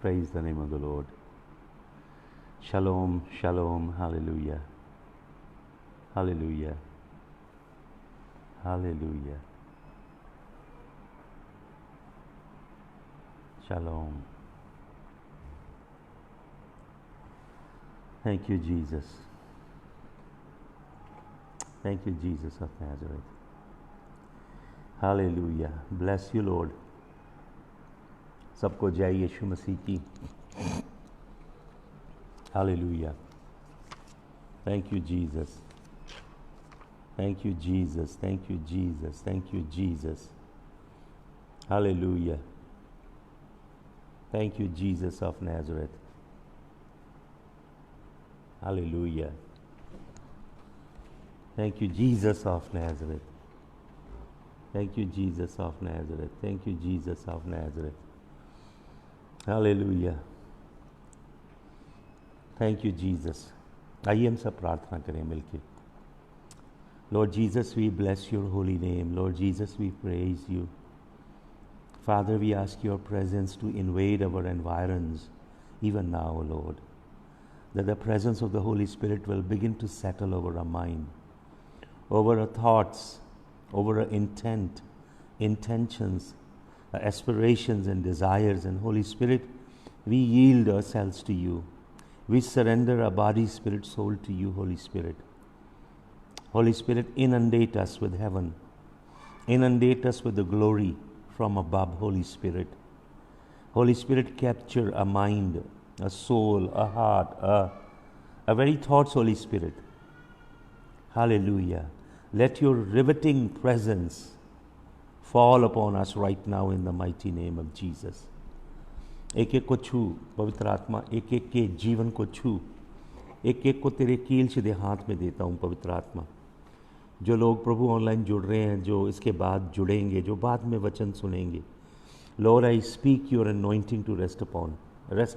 Praise the name of the Lord. Shalom, shalom, hallelujah. Hallelujah. Hallelujah. Shalom. Thank you, Jesus. Thank you, Jesus of Nazareth. Hallelujah. Bless you, Lord. सबको जय यीशु मसीह की. Hallelujah. Thank you, Jesus. Thank you, Jesus. Thank you, Jesus. Thank you, Jesus. Hallelujah. Thank you, Jesus of Nazareth. Hallelujah. Thank you, Jesus of Nazareth. Thank you, Jesus of Nazareth. Thank you, Jesus of Nazareth. Hallelujah. Thank you, Jesus. आइए हम सब प्रार्थना करें मिलके. Lord Jesus, we bless your holy name. Lord Jesus, we praise you. Father, we ask your presence to invade our environs even now, Lord. That the presence of the Holy Spirit will begin to settle over our mind, over our thoughts, over our intent, intentions, our aspirations and desires. And Holy Spirit, we yield ourselves to you. We surrender our body, spirit, soul to you, Holy Spirit. Holy Spirit, inundate us with heaven. Inundate us with the glory from above, Holy Spirit. Holy Spirit, capture a mind, a soul, a heart, our very thoughts, Holy Spirit. Hallelujah. Let your riveting presence fall upon us right now in the mighty name of Jesus. एक एक को छू पवित्र आत्मा, एक एक के जीवन को छू, एक एक को तेरे कील सीधे हाथ में देता हूँ पवित्र आत्मा. जो लोग प्रभु ऑनलाइन जुड़ रहे हैं, जो इसके बाद जुड़ेंगे, जो बाद में वचन सुनेंगे, Lord, I speak your anointing to rest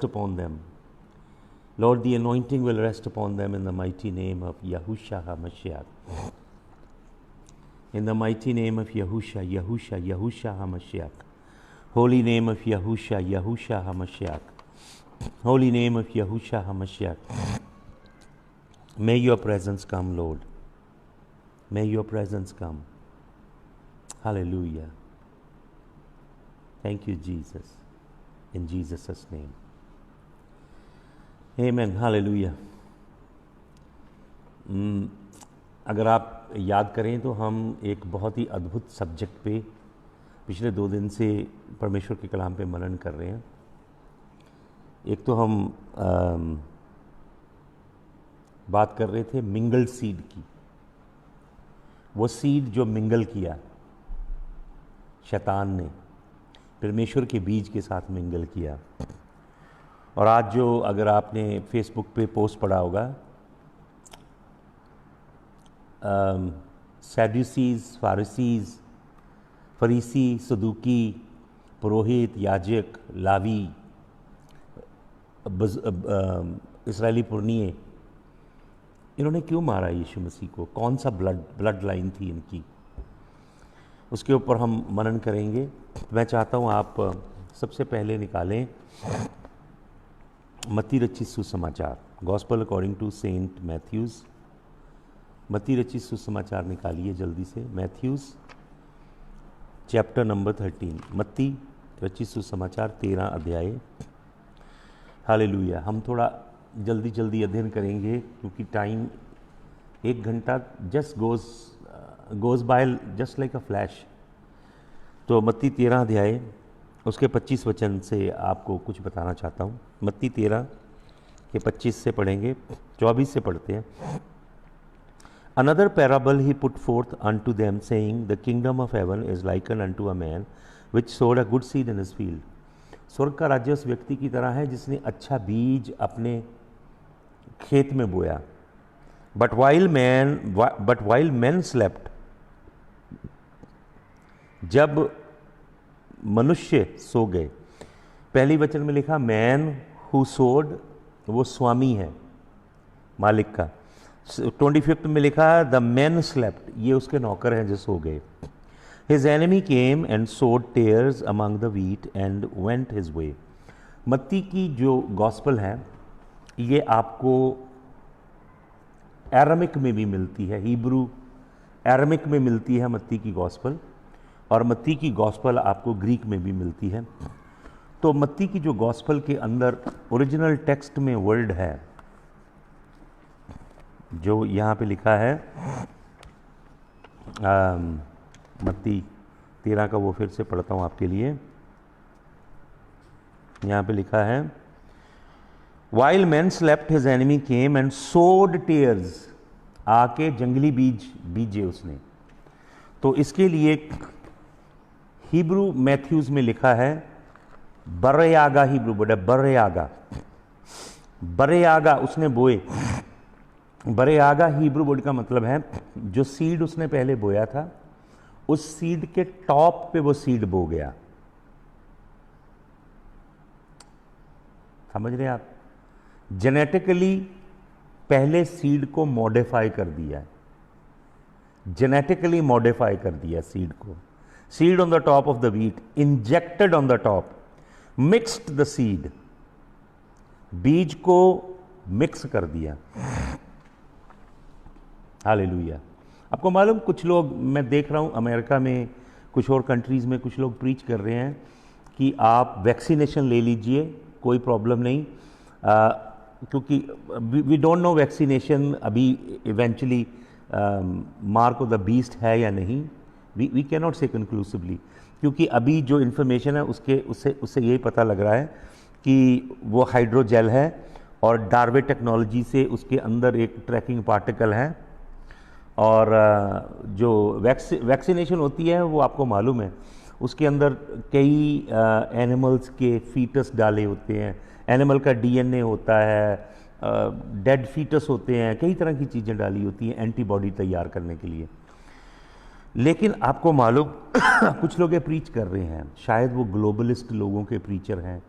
upon them. Lord, the anointing will rest upon them in the mighty name of Yahushua HaMashiach. In the mighty name of Yahushua HaMashiach. Holy name of Yahushua HaMashiach. Holy name of Yahushua HaMashiach. May your presence come, Lord. May your presence come. Hallelujah. Thank you, Jesus. In Jesus' name. Amen. Hallelujah. अगर आप याद करें तो हम एक बहुत ही अद्भुत subject पे पिछले 2 दिन से परमेश्वर के कलाम पे मनन कर रहे हैं. एक तो हम बात कर रहे थे मिंगल सीड की. वो सीड जो मिंगल किया शैतान ने, परमेश्वर के बीज के साथ मिंगल किया. और आज जो, अगर आपने फेसबुक पे पोस्ट पढ़ा होगा, सैड्यूसीज, फारिसीज, फरीसी, सदूकी, पुरोहित, याजक, लावी, इस्राएली पुरनिये, इन्होंने क्यों मारा यीशु मसीह को? कौन सा ब्लड लाइन थी इनकी? उसके ऊपर हम मनन करेंगे. मैं चाहता हूँ आप सबसे पहले निकालें मत्ती रचित सुसमाचार, gospel according to Saint Matthew's. मत्ती रचित सुसमाचार निकालिए जल्दी से. Matthew's chapter number 13. मत्ती रचित सुसमाचार 13 अध्याय. हालेलुया. हम थोड़ा जल्दी जल्दी अध्ययन करेंगे क्योंकि टाइम 1 घंटा just goes by just like a flash. तो मत्ती 13 अध्याय उसके 25 वचन से आपको कुछ बताना चाहता हूँ. मत्ती 13 के 25 से पढ़ेंगे, 24 से पढ़ते हैं. Another parable he put forth unto them, saying, The kingdom of heaven is likened unto a man which sowed a good seed in his field. स्वर्ग का राज्य उस व्यक्ति की तरह है जिसने अच्छा बीज अपने खेत में बोया. But while men slept, जब मनुष्य सो गए. पहली वचन में लिखा मैन हु सोड, वो स्वामी है मालिक का. 25 में लिखा द मैन स्लेप्ट, ये उसके नौकर हैं जो सो गए. His enemy came and sowed tares among the wheat and went his way. मत्ती की जो गॉस्पल है ये आपको एरामिक में भी मिलती है, हिब्रू एरामिक में मिलती है मत्ती की गॉस्पल, और मत्ती की गॉस्पल आपको ग्रीक में भी मिलती है। तो मत्ती की जो गॉस्पल के अंदर ओरिजिनल टेक्स्ट में वर्ड है जो यहाँ पे लिखा है, मत्ती 13 का वो फिर से पढ़ता हूँ आपके लिए। यहाँ पे लिखा है, While men slept, his enemy came and sowed tares. आके जंगली बीज बीजे उसने। तो इसके लिए हिब्रू मैथ्यूज में लिखा है बरेयागा, हिब्रू वर्ड है बरेयागा, बरेयागा उसने बोए। बरेयागा हिब्रू वर्ड का मतलब है जो सीड उसने पहले बोया था उस सीड के टॉप पे वो सीड बो गया। समझ रहे हैं आप? जेनेटिकली पहले सीड को मॉडिफाई कर दिया, जेनेटिकली मॉडिफाई कर दिया सीड को। Seed on the top of the wheat, injected on the top, mixed the seed, बीज को मिक्स कर दिया। हालेलुया। आपको मालूम कुछ लोग, मैं देख रहा हूं अमेरिका में, कुछ और कंट्रीज में कुछ लोग प्रीच कर रहे हैं कि आप वैक्सीनेशन ले लीजिए, कोई प्रॉब्लम नहीं, क्योंकि वी डोंट नो वैक्सीनेशन अभी eventually mark of the beast है या नहीं। वी कैन नॉट से कंक्लूसिवली, क्योंकि अभी जो इन्फॉर्मेशन है उससे यही पता लग रहा है कि वो हाइड्रोजेल है और डार्वे टेक्नोलॉजी से उसके अंदर एक ट्रैकिंग पार्टिकल है। और जो वैक्सीनेशन होती है वो आपको मालूम है उसके अंदर कई एनिमल्स के फीटस डाले होते हैं, एनिमल का डीएनए होता है, डेड फीटस होते हैं, कई तरह की चीज़ें डाली होती हैं एंटीबॉडी तैयार करने के लिए। लेकिन आपको मालूम कुछ लोग ये प्रीच कर रहे हैं, शायद वो ग्लोबलिस्ट लोगों के प्रीचर हैं,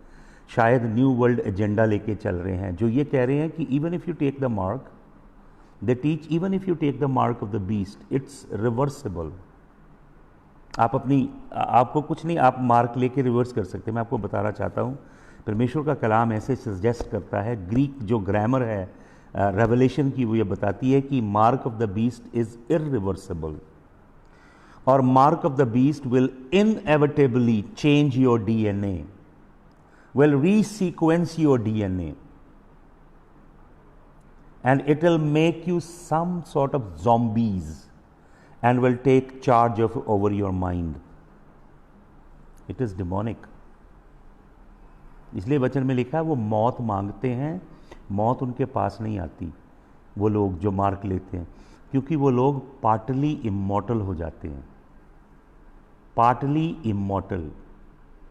शायद न्यू वर्ल्ड एजेंडा लेके चल रहे हैं, जो ये कह रहे हैं कि even if you take the mark, they teach even if you take the mark of the beast it's reversible. आप आपको कुछ नहीं, आप मार्क लेके रिवर्स कर सकते हैं। मैं आपको बताना चाहता हूँ परमेश्वर का कलाम ऐसे सजेस्ट करता है, ग्रीक जो ग्रामर है रेवलेशन की वो ये बताती है कि mark of the beast is irreversible, और mark of the beast will inevitably change your DNA, will resequence your DNA, and it will make you some sort of zombies and will take charge of over your mind. It is demonic. इसलिए वचन में लिखा है वो मौत मांगते हैं, मौत उनके पास नहीं आती, वो लोग जो मार्क लेते हैं, क्योंकि वो लोग पार्टली इमॉर्टल हो जाते हैं, पार्टली इमॉर्टल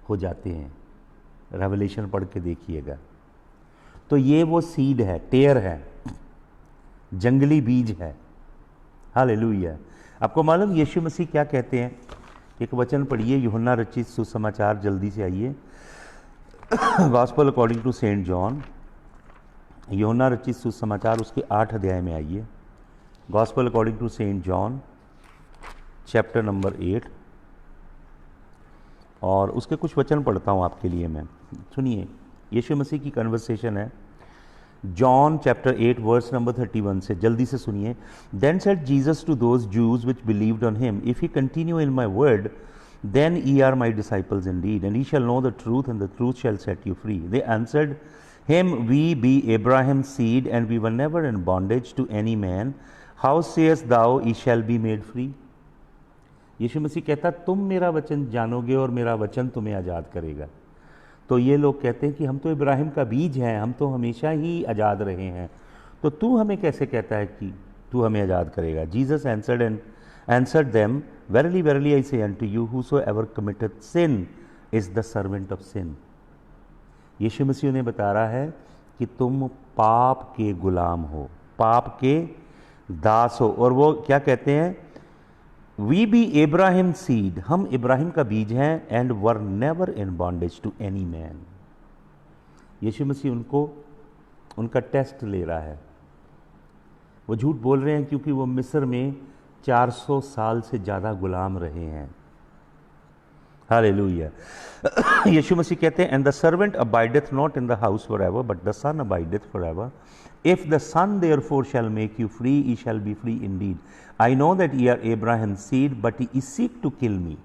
हो जाते हैं। रेवलेशन पढ़ के देखिएगा। तो ये वो सीड है, टेयर है, जंगली बीज है। हालेलुया। आपको मालूम यीशु मसीह क्या कहते हैं? एक वचन पढ़िए, यूहन्ना रचित सुसमाचार, जल्दी से आइए, gospel according to Saint John, यूहन्ना रचित सुसमाचार उसके 8 अध्याय में आइए। Gospel according to Saint John chapter number 8, और उसके कुछ वचन पढ़ता हूँ आपके लिए मैं। सुनिए, यीशु मसीह की कन्वर्सेशन है, जॉन चैप्टर 8 वर्स नंबर 31 से, जल्दी से सुनिए। Then said Jesus to those Jews which believed on him, if you continue in my word then ye are my disciples indeed, and ye shall know the truth, and the truth shall set you free. They answered him, we be Abraham's seed, and we were never in bondage to any man. How sayest thou, ye shall be made free? यीशु मसीह कहता तुम मेरा वचन जानोगे और मेरा वचन तुम्हें आज़ाद करेगा। तो ये लोग कहते हैं कि हम तो इब्राहिम का बीज हैं, हम तो हमेशा ही आज़ाद रहे हैं, तो तू हमें कैसे कहता है कि तू हमें आज़ाद करेगा? Jesus answered them, verily verily I say unto you, whosoever committeth sin is the servant of sin. यीशु मसीह ने बता रहा है कि तुम पाप के गुलाम हो, पाप के दास हो। और वो क्या कहते हैं? वी बी एब्राहिम सीड, हम इब्राहिम का बीज हैं, and were never in bondage to any man. Yeshu Masih उनका टेस्ट ले रहा है। वो झूठ बोल रहे हैं क्योंकि वो मिस्र में 400 साल से ज़्यादा गुलाम रहे हैं। हालेलुया। यीशु मसीह कहते हैं, and the servant abideth not in the house for ever, but the son abideth for ever. If the son therefore shall make you free, ye shall be free indeed. I know that ye are Abraham's seed, but he seek to kill me।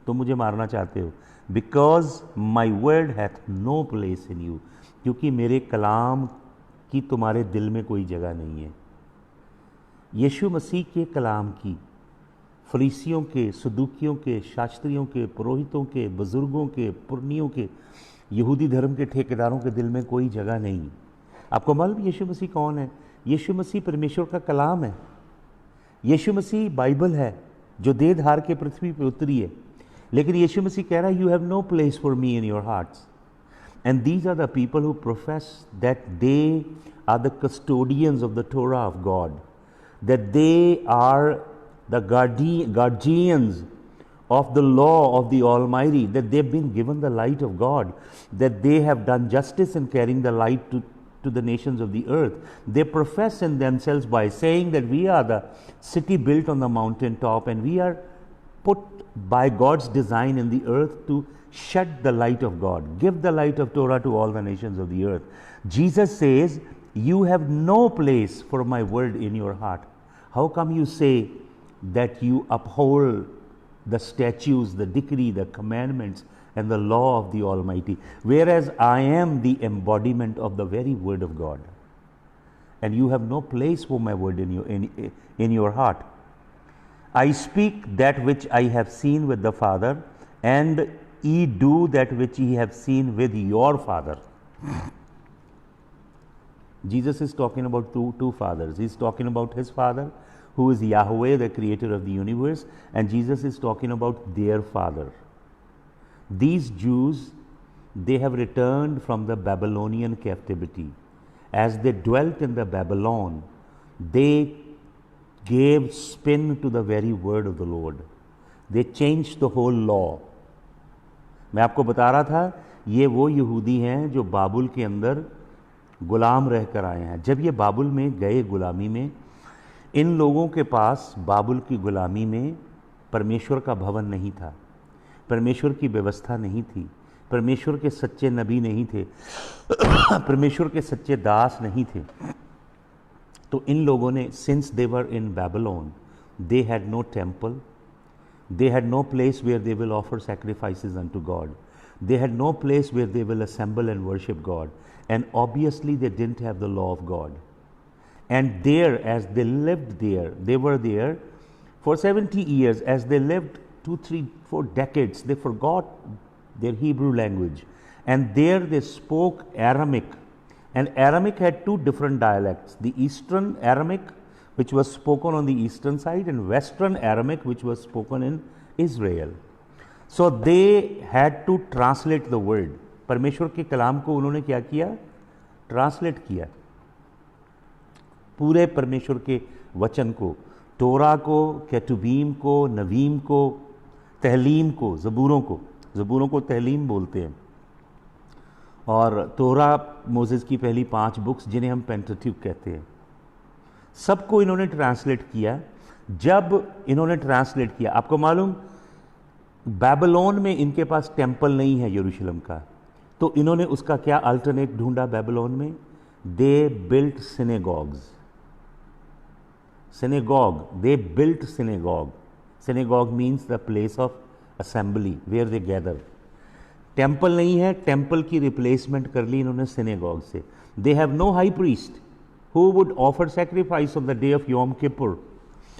तुम मुझे मारना चाहते हो, because my word hath no place in you, क्योंकि मेरे कलाम की तुम्हारे दिल में कोई जगह नहीं है। यीशु मसीह के कलाम की फरीसियों के, सदूकियों के, शास्त्रियों के, पुरोहितों के, बुजुर्गों के, पुरनियों के, यहूदी धर्म के ठेकेदारों के दिल में कोई जगह नहीं। आपको मालूम यीशु मसीह कौन है? यीशु मसीह परमेश्वर का कलाम है। यीशु मसीह बाइबल है जो देह धार के पृथ्वी पर उतरी है। लेकिन यीशु मसीह कह रहा है, you have no place for me in your hearts. And these are the people who profess that they are the custodians of the Torah of God, that they are the guardians of the law of the Almighty, that they've been given the light of God, that they have done justice in carrying the light to the nations of the earth. They profess in themselves by saying that we are the city built on the mountain top, and we are put by God's design in the earth to shed the light of God, give the light of Torah to all the nations of the earth. Jesus says, you have no place for my word in your heart. How come you say that you uphold the statutes, the decree, the commandments, and the law of the Almighty, whereas I am the embodiment of the very word of God, and you have no place for my word in your heart. I speak that which I have seen with the Father, and ye do that which ye have seen with your father. Jesus is talking about two fathers. He is talking about his father, who is Yahweh, the creator of the universe, and Jesus is talking about their father. These Jews, they have returned from the Babylonian captivity. As they dwelt in the Babylon, they gave spin to the very word of the Lord. They changed the whole law. मैं आपको बता रहा था, ये वो यहूदी हैं जो बाबुल के अंदर गुलाम रहकर आए हैं। जब ये बाबुल में गए गुलामी में, इन लोगों के पास बाबुल की गुलामी में परमेश्वर का भवन नहीं था, परमेश्वर की व्यवस्था नहीं थी, परमेश्वर के सच्चे नबी नहीं थे, परमेश्वर के सच्चे दास नहीं थे। तो इन लोगों ने, since they were in Babylon, they had no temple, they had no place where they will offer sacrifices unto God, they had no place where they will assemble and worship God, and obviously they didn't have the law of God. And there, as they lived there, they were there for 70 years. As they lived 2, 3, 4 decades, they forgot their Hebrew language, and there they spoke Aramaic. And Aramaic had two different dialects: the Eastern Aramaic, which was spoken on the eastern side, and Western Aramaic, which was spoken in Israel. So they had to translate the word. परमेश्वर के कलाम को उन्होंने क्या किया? Translate किया। पूरे परमेश्वर के वचन को, तोरा को, केटुबीम को, नवीम को, तहलीम को, ज़बूरों को तहलीम बोलते हैं, और तोरा मोसेस की पहली 5 बुक्स जिन्हें हम पेंटाट्यूक कहते हैं, सबको इन्होंने ट्रांसलेट किया। जब इन्होंने ट्रांसलेट किया, आपको मालूम बैबलोन में इनके पास टेम्पल नहीं है यरूशलेम का, तो इन्होंने उसका क्या अल्टरनेट ढूंढा बैबलोन में? They built synagogues. They built synagogue. Synagogue means the place of assembly where they gather. Temple नहीं है, टेम्पल की रिप्लेसमेंट कर ली इन्होंने सिनेगॉग से। They have no high priest who would offer sacrifice on the day of Yom Kippur,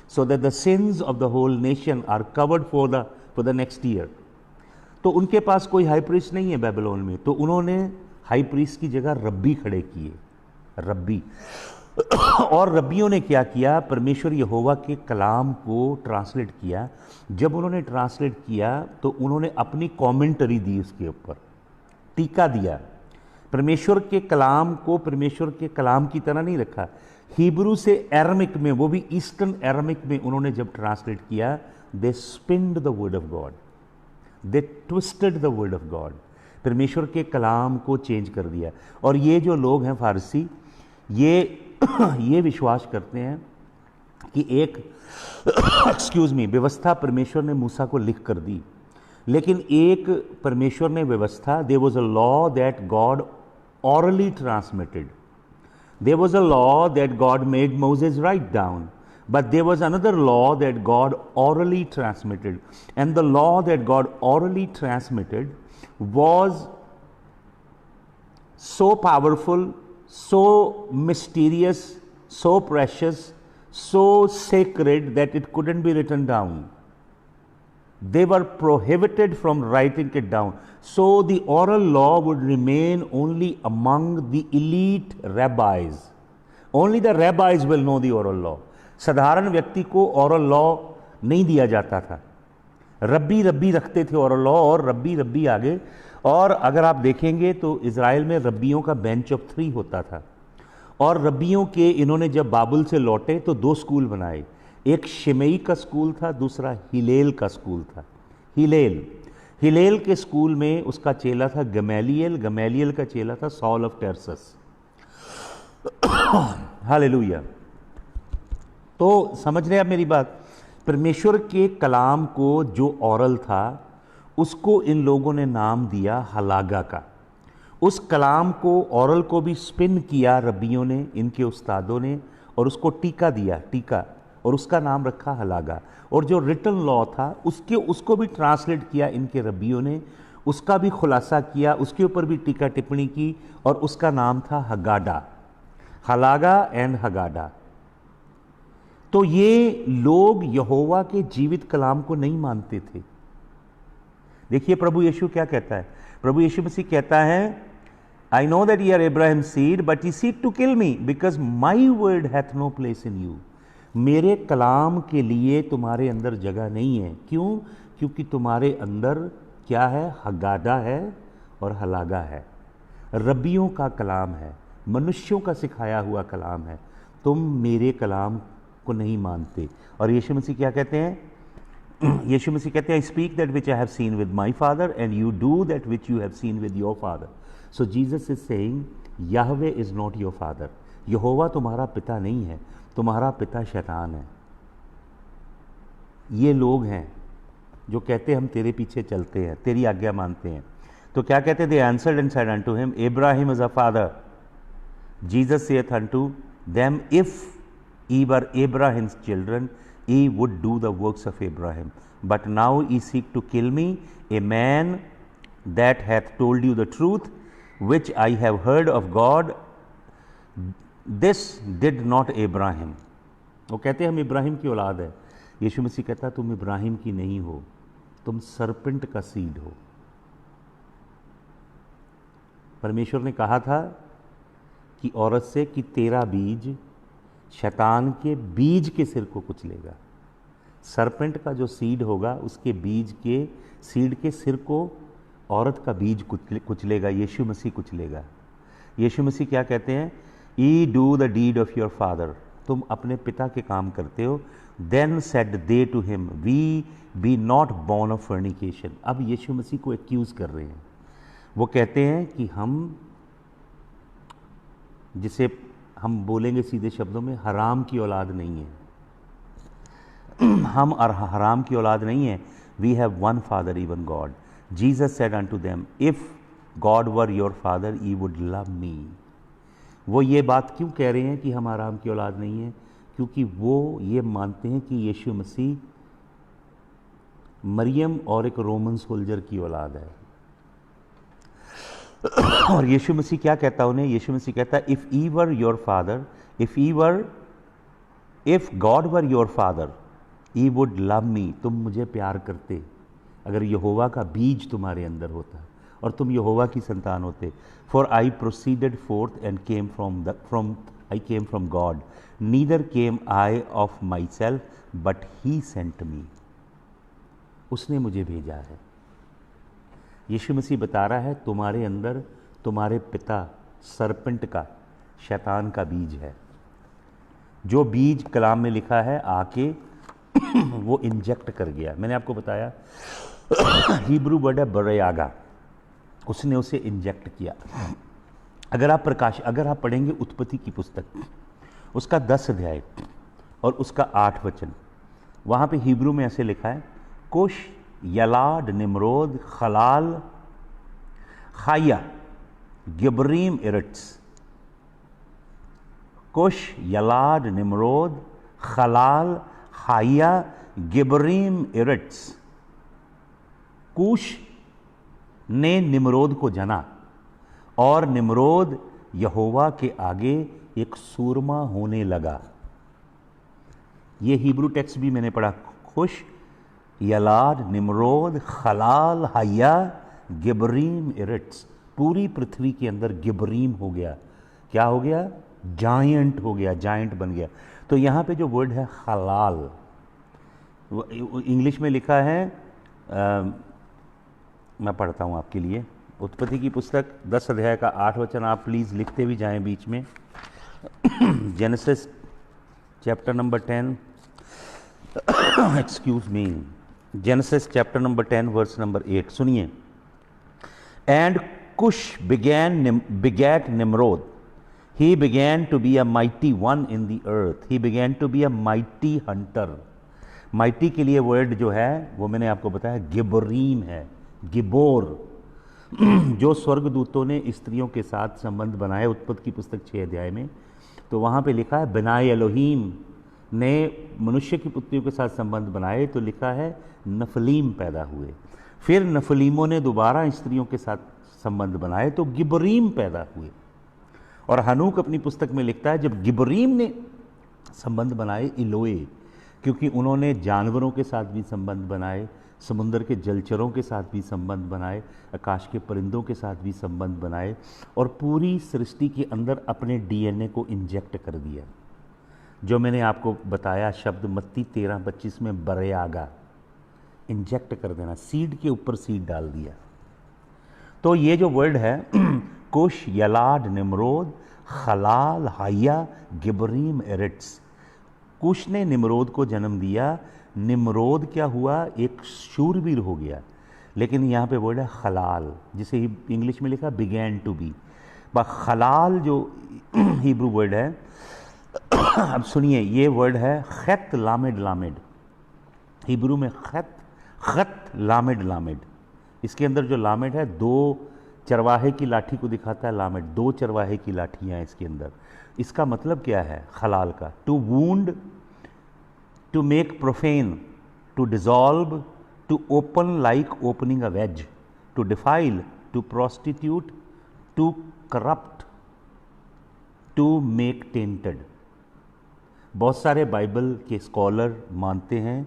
so that the sins of the whole nation are covered for the next year. तो उनके पास कोई high priest नहीं है बैबलोन में, तो उन्होंने high priest की जगह रब्बी खड़े किए, रब्बी। और रब्बियों ने क्या किया? परमेश्वर यहोवा के कलाम को ट्रांसलेट किया। जब उन्होंने ट्रांसलेट किया तो उन्होंने अपनी कमेंटरी दी, उसके ऊपर टीका दिया। परमेश्वर के कलाम को परमेश्वर के कलाम की तरह नहीं रखा, हिब्रू से एरामिक में, वो भी ईस्टर्न एरामिक में उन्होंने जब ट्रांसलेट किया, they spinned the word of God, they twisted the word of God. परमेश्वर के कलाम को चेंज कर दिया। और ये जो लोग हैं फारसी, ये विश्वास करते हैं कि एक एक्सक्यूज मी व्यवस्था परमेश्वर ने मूसा को लिख कर दी, लेकिन एक परमेश्वर ने व्यवस्था, there was a law that God orally transmitted. There was a law that God made Moses write down, but there was another law that God orally transmitted. And the law that God orally transmitted was so powerful, so mysterious, so precious, so sacred that it couldn't be written down. They were prohibited from writing it down. So the oral law would remain only among the elite rabbis. Only the rabbis will know the oral law. साधारण व्यक्ति को oral law नहीं दिया जाता था। रब्बी रब्बी रखते थे oral law, और रब्बी रब्बी आगे। और अगर आप देखेंगे तो इज़राइल में रब्बियों का बेंच ऑफ 3 होता था, और रब्बियों के इन्होंने जब बाबुल से लौटे तो 2 स्कूल बनाए। एक शिमई का स्कूल था, दूसरा हिलेल का स्कूल था। हिलेल के स्कूल में उसका चेला था गमैलियल, गमैलियल का चेला था सॉल ऑफ टर्सस। हालेलुया। तो समझ रहे आप मेरी बात? परमेश्वर के कलाम को जो औरल था उसको इन लोगों ने नाम दिया हलागा का। उस कलाम को, औरल को भी स्पिन किया रब्बियों ने, इनके उस्तादों ने, और उसको टीका दिया, टीका, और उसका नाम रखा हलागा। और जो रिटन लॉ था उसको भी ट्रांसलेट किया इनके रब्बियों ने, उसका भी खुलासा किया, उसके ऊपर भी टीका टिप्पणी की, और उसका नाम था हगाडा, हलागा एंड हगाडा। तो ये लोग यहोवा के जीवित कलाम को नहीं मानते थे। देखिए प्रभु यीशु क्या कहता है। प्रभु यीशु मसीह कहता है, I know that you are Abraham seed but you seek to kill me because my word hath no place in you. मेरे कलाम के लिए तुम्हारे अंदर जगह नहीं है। क्यों? क्योंकि तुम्हारे अंदर क्या है? हगाडा है और हलागा है। रब्बियों का कलाम है, मनुष्यों का सिखाया हुआ कलाम है। तुम मेरे कलाम को नहीं मानते। और यीशु मसीह क्या कहते हैं? यीशु मसीह कहते हैं, I speak that which I have seen with my father and you do that which you have seen with your father. So Jesus is saying Yahweh is not your father. यहोवा तुम्हारा पिता नहीं है, तुम्हारा पिता शैतान है। ये लोग हैं जो कहते हम तेरे पीछे चलते हैं, तेरी आज्ञा मानते हैं। तो क्या कहते? They answered and said unto him, Abraham is a father. Jesus saith unto them, if ye were Abraham's children, ye would do the works of Abraham. But now ye seek to kill me, a man that hath told you the truth, which I have heard of God. This did not Abraham. वो कहते हैं हम इब्राहिम की औलाद है। यीशु मसीह कहता तुम इब्राहिम की नहीं हो, तुम सरपेंट का सीड हो। परमेश्वर ने कहा था कि औरत से कि तेरा बीज शैतान के बीज के सिर को कुचलेगा। सरपेंट का जो सीड होगा उसके बीज के सीड के सिर को औरत का बीज कुचलेगा, यीशु मसीह कुचलेगा। यीशु मसीह क्या कहते हैं? Ye do the deed of your father. तुम अपने पिता के काम करते हो। Then said they to him, we be not born of fornication. अब यीशु मसीह को एक्यूज कर रहे हैं। वो कहते हैं कि हम, जिसे हम बोलेंगे सीधे शब्दों में, हराम की औलाद नहीं है। हम हराम की औलाद नहीं है। We have one father, even God. Jesus said unto them, if God were your father, ye would love me. वो ये बात क्यों कह रहे हैं कि हम आराम की औलाद नहीं है? क्योंकि वो ये मानते हैं कि यीशु मसीह मरियम और एक रोमन सोल्जर की औलाद है। और यीशु मसीह क्या कहता उन्हें? यीशु मसीह कहता है, if E were your father, if God were your father, E would love me. तुम मुझे प्यार करते अगर यहोवा का बीज तुम्हारे अंदर होता और तुम यहोवा की संतान होते। For I proceeded forth and came from God, neither came I of myself but he sent me. उसने मुझे भेजा है। यीशु मसीह बता रहा है तुम्हारे अंदर तुम्हारे पिता सरपेंट का, शैतान का बीज है। जो बीज कलाम में लिखा है आके वो इंजेक्ट कर गया। मैंने आपको बताया हिब्रू वर्ड है बरयागा, उसने उसे इंजेक्ट किया। अगर आप पढ़ेंगे उत्पत्ति की पुस्तक, उसका 10 अध्याय और उसका 8 वचन। वहाँ पे हिब्रू में ऐसे लिखा है, कुश, यलाड, निम्रोद, खलाल, खाया, गिबरीम, इरट्स। कुश, यलाड, निम्रोद, खलाल, खाया, गिबरीम, इरट्स। कूश ने निम्रोद को जना और निम्रोद यहोवा के आगे एक सूरमा होने लगा। ये हिब्रू टेक्स्ट भी मैंने पढ़ा, खुश, यलाद, निम्रोद, खलाल, हया, गिबरीम, इरट्स। पूरी पृथ्वी के अंदर गिबरीम हो गया। क्या हो गया? जायंट हो गया, जायंट बन गया। तो यहाँ पे जो वर्ड है खलाल, इंग्लिश में लिखा है, मैं पढ़ता हूँ आपके लिए। उत्पत्ति की पुस्तक 10 अध्याय का 8 वचन, आप प्लीज़ लिखते भी जाएं बीच में। Genesis chapter number 10, excuse me, Genesis chapter number 10 verse number 8, सुनिए। And Cush begat Nimrod. He began to be a mighty one in the earth. He began to be a mighty hunter. Mighty के लिए word जो है वो मैंने आपको बताया गिबरीम है, गिबोर। जो स्वर्गदूतों ने स्त्रियों के साथ संबंध बनाए उत्पत्ति की पुस्तक 6 अध्याय में, तो वहाँ पे लिखा है बनाए एलोहीम ने मनुष्य की पुत्रियों के साथ संबंध बनाए, तो लिखा है नफलीम पैदा हुए। फिर नफलीमों ने दोबारा स्त्रियों के साथ संबंध बनाए तो गिबरीम पैदा हुए। और हनूक अपनी पुस्तक में लिखता है जब गिबरीम ने संबंध बनाए इलोए, क्योंकि उन्होंने जानवरों के साथ भी संबंध बनाए, समुद्र के जलचरों के साथ भी संबंध बनाए, आकाश के परिंदों के साथ भी संबंध बनाए, और पूरी सृष्टि के अंदर अपने डीएनए को इंजेक्ट कर दिया। जो मैंने आपको बताया शब्द मत्ती 13:25 में, बरेआगा, इंजेक्ट कर देना, सीड के ऊपर सीड डाल दिया। तो ये जो वर्ड है कुश, यलाड, निम्रोद, खलाल, हाया, गिबरीम, एरिट्स। कुश ने निम्रोद को जन्म दिया। निम्रोद क्या हुआ? एक शूरवीर हो गया। लेकिन यहाँ पे वर्ड है खलाल, जिसे इंग्लिश में लिखा बिगैन टू बी। खलाल जो हिब्रू वर्ड है, अब सुनिए, ये वर्ड है खत लामेड लामेड। हिब्रू में खत लामेड लामेड। इसके अंदर जो लामेड है, 2 चरवाहे की लाठी को दिखाता है लामेड, 2 चरवाहे की लाठियाँ इसके अंदर। इसका मतलब क्या है खलाल का? To wound, to make profane, to dissolve, to open like opening a wedge, to defile, to prostitute, to corrupt, to make tainted. बहुत सारे बाइबल के स्कॉलर मानते हैं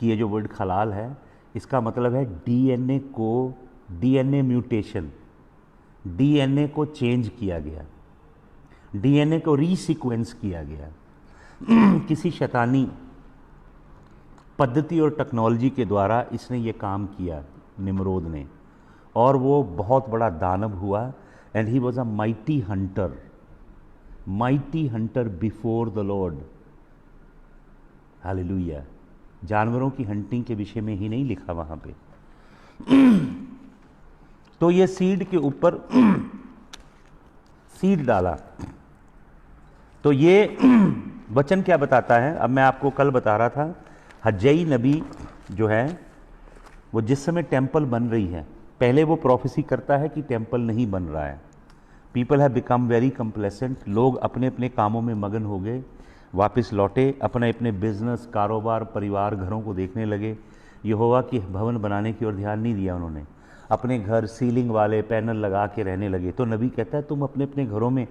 कि ये जो वर्ड खलाल है, इसका मतलब है डीएनए को, डीएनए म्यूटेशन, डीएनए को चेंज किया गया, डीएनए को रीसीक्वेंस किया गया। किसी शैतानी पद्धति और टेक्नोलॉजी के द्वारा इसने ये काम किया निम्रोद ने, और वो बहुत बड़ा दानव हुआ। And he was a mighty Hunter, mighty Hunter before the Lord. Hallelujah. जानवरों की हंटिंग के विषय में ही नहीं लिखा वहाँ पे। तो ये सीड के ऊपर सीड डाला। तो ये वचन क्या बताता है? अब मैं आपको कल बता रहा था, हज्जई नबी जो है वो जिस समय टेम्पल बन रही है, पहले वो प्रोफेसी करता है कि टेम्पल नहीं बन रहा है। People have become very complacent. लोग अपने अपने कामों में मगन हो गए, वापस लौटे, अपने अपने बिजनेस, कारोबार, परिवार, घरों को देखने लगे। यहोवा के भवन बनाने की ओर ध्यान नहीं दिया उन्होंने। अपने घर सीलिंग वाले पैनल लगा के रहने लगे। तो नबी कहता है तुम अपने अपने घरों में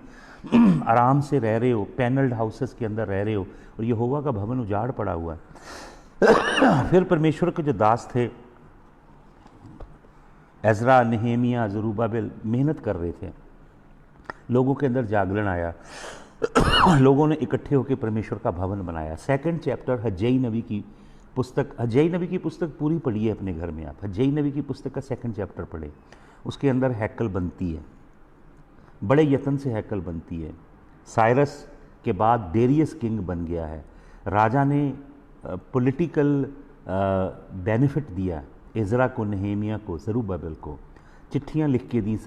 आराम से रह रहे हो, पैनल्ड हाउसेस के अंदर रह रहे हो, और यहोवा का भवन उजाड़ पड़ा हुआ है। फिर परमेश्वर के जो दास थे, एजरा, नेहेमिया, जरूब्बाबेल, मेहनत कर रहे थे। लोगों के अंदर जागरण आया, लोगों ने इकट्ठे होकर परमेश्वर का भवन बनाया। 2nd चैप्टर हज्जई नबी की पुस्तक, हज्जई नबी की पुस्तक पूरी पढ़िए अपने घर में। आप हज्जई नबी की पुस्तक का 2nd चैप्टर पढ़े। उसके अंदर हैकल बनती है, बड़े यत्न से हैकल बनती है। साइरस के बाद डेरियस किंग बन गया है। राजा ने पॉलिटिकल बेनिफिट दिया एजरा को, नेहेमिया को, जरूब्बाबेल को। चिट्ठियाँ लिख के दी,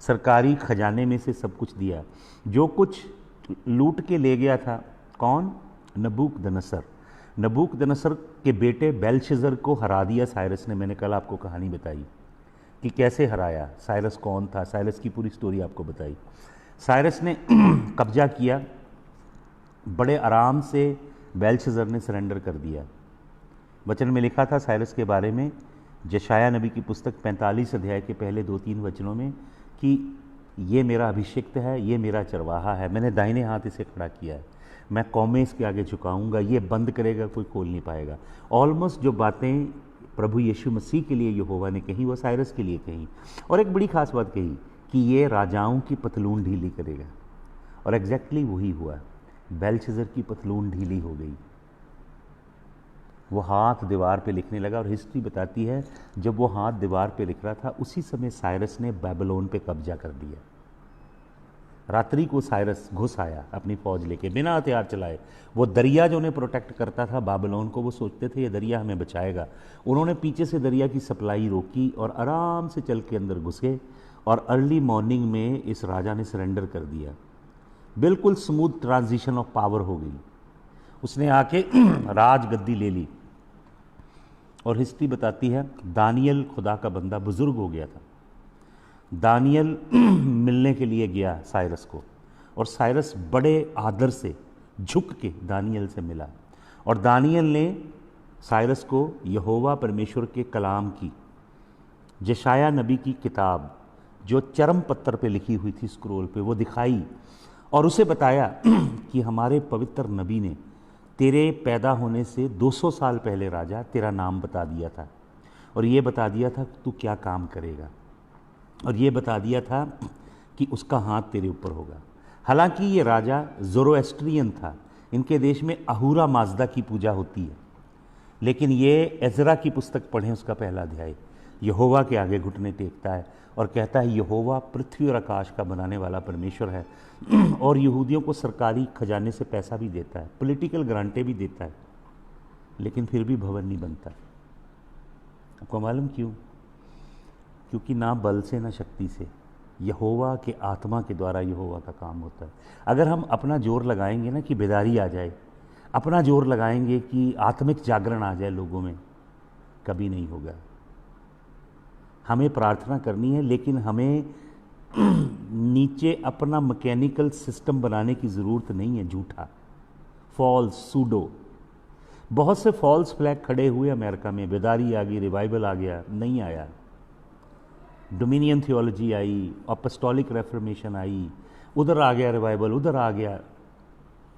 सरकारी खजाने में से सब कुछ दिया। जो कुछ लूट के ले गया था, कौन? नबूकदनसर, नबूकदनसर के बेटे बेलशज़र को हरा दिया साइरस ने। मैंने कल आपको कहानी बताई कि कैसे हराया, साइरस कौन था, साइरस की पूरी स्टोरी आपको बताई। साइरस ने कब्जा किया, बड़े आराम से बेलशज़र ने सरेंडर कर दिया। वचन में लिखा था साइरस के बारे में, यशाया नबी की पुस्तक 45 अध्याय के पहले 2-3 वचनों में, कि ये मेरा अभिषिक्त है, ये मेरा चरवाहा है, मैंने दाहिने हाथ इसे खड़ा किया है, मैं कौमें इसके आगे झुकाऊंगा, ये बंद करेगा कोई खोल नहीं पाएगा। ऑलमोस्ट जो बातें प्रभु यीशु मसीह के लिए यहोवा ने कही वो साइरस के लिए कही। और एक बड़ी खास बात कही कि ये राजाओं की पतलून ढीली करेगा, और एग्जैक्टली वही हुआ। बेलशज़र की पतलून ढीली हो गई, वो हाथ दीवार पे लिखने लगा। और हिस्ट्री बताती है जब वो हाथ दीवार पे लिख रहा था उसी समय साइरस ने बेबीलोन पे कब्जा कर दिया। रात्रि को साइरस घुस आया अपनी फौज लेके, बिना हथियार चलाए। वो दरिया जो उन्हें प्रोटेक्ट करता था बाबिलोन को, वो सोचते थे ये दरिया हमें बचाएगा। उन्होंने पीछे से दरिया की सप्लाई रोकी और आराम से चल के अंदर घुसे, और अर्ली मॉर्निंग में इस राजा ने सरेंडर कर दिया। बिल्कुल स्मूथ ट्रांजिशन ऑफ पावर हो गई, उसने आके राज गद्दी ले ली। और हिस्ट्री बताती है दानियल खुदा का बंदा बुजुर्ग हो गया था। दानियल मिलने के लिए गया साइरस को, और साइरस बड़े आदर से झुक के दानियल से मिला, और दानियल ने साइरस को यहोवा परमेश्वर के कलाम की, यशाया नबी की किताब जो चरम पत्थर पे लिखी हुई थी, स्क्रोल पे, वो दिखाई, और उसे बताया कि हमारे पवित्र नबी ने तेरे पैदा होने से 200 साल पहले राजा तेरा नाम बता दिया था, और ये बता दिया था तू क्या काम करेगा, और ये बता दिया था कि उसका हाथ तेरे ऊपर होगा। हालांकि ये राजा ज़ोरोएस्ट्रियन था, इनके देश में अहूरा माजदा की पूजा होती है, लेकिन ये एजरा की पुस्तक पढ़ें, उसका पहला अध्याय, यहोवा के आगे घुटने टेकता है और कहता है यहोवा पृथ्वी और आकाश का बनाने वाला परमेश्वर है, और यहूदियों को सरकारी खजाने से पैसा भी देता है, पॉलिटिकल ग्रांटें भी देता है, लेकिन फिर भी भवन नहीं बनता। आपको मालूम क्यों? क्योंकि ना बल से ना शक्ति से, यहोवा के आत्मा के द्वारा यहोवा का काम होता है। अगर हम अपना जोर लगाएंगे ना कि बेदारी आ जाए, अपना जोर लगाएंगे कि आत्मिक जागरण आ जाए लोगों में, कभी नहीं होगा। हमें प्रार्थना करनी है, लेकिन हमें नीचे अपना मैकेनिकल सिस्टम बनाने की ज़रूरत नहीं है झूठा, फॉल्स, सूडो। बहुत से फॉल्स फ्लैग खड़े हुए अमेरिका में, बेदारी आ गई, रिवाइवल आ गया, नहीं आया। डोमिनियन थियोलॉजी आई, अपोस्टोलिक रेफर्मेशन आई, उधर आ गया रिवाइवल, उधर आ गया,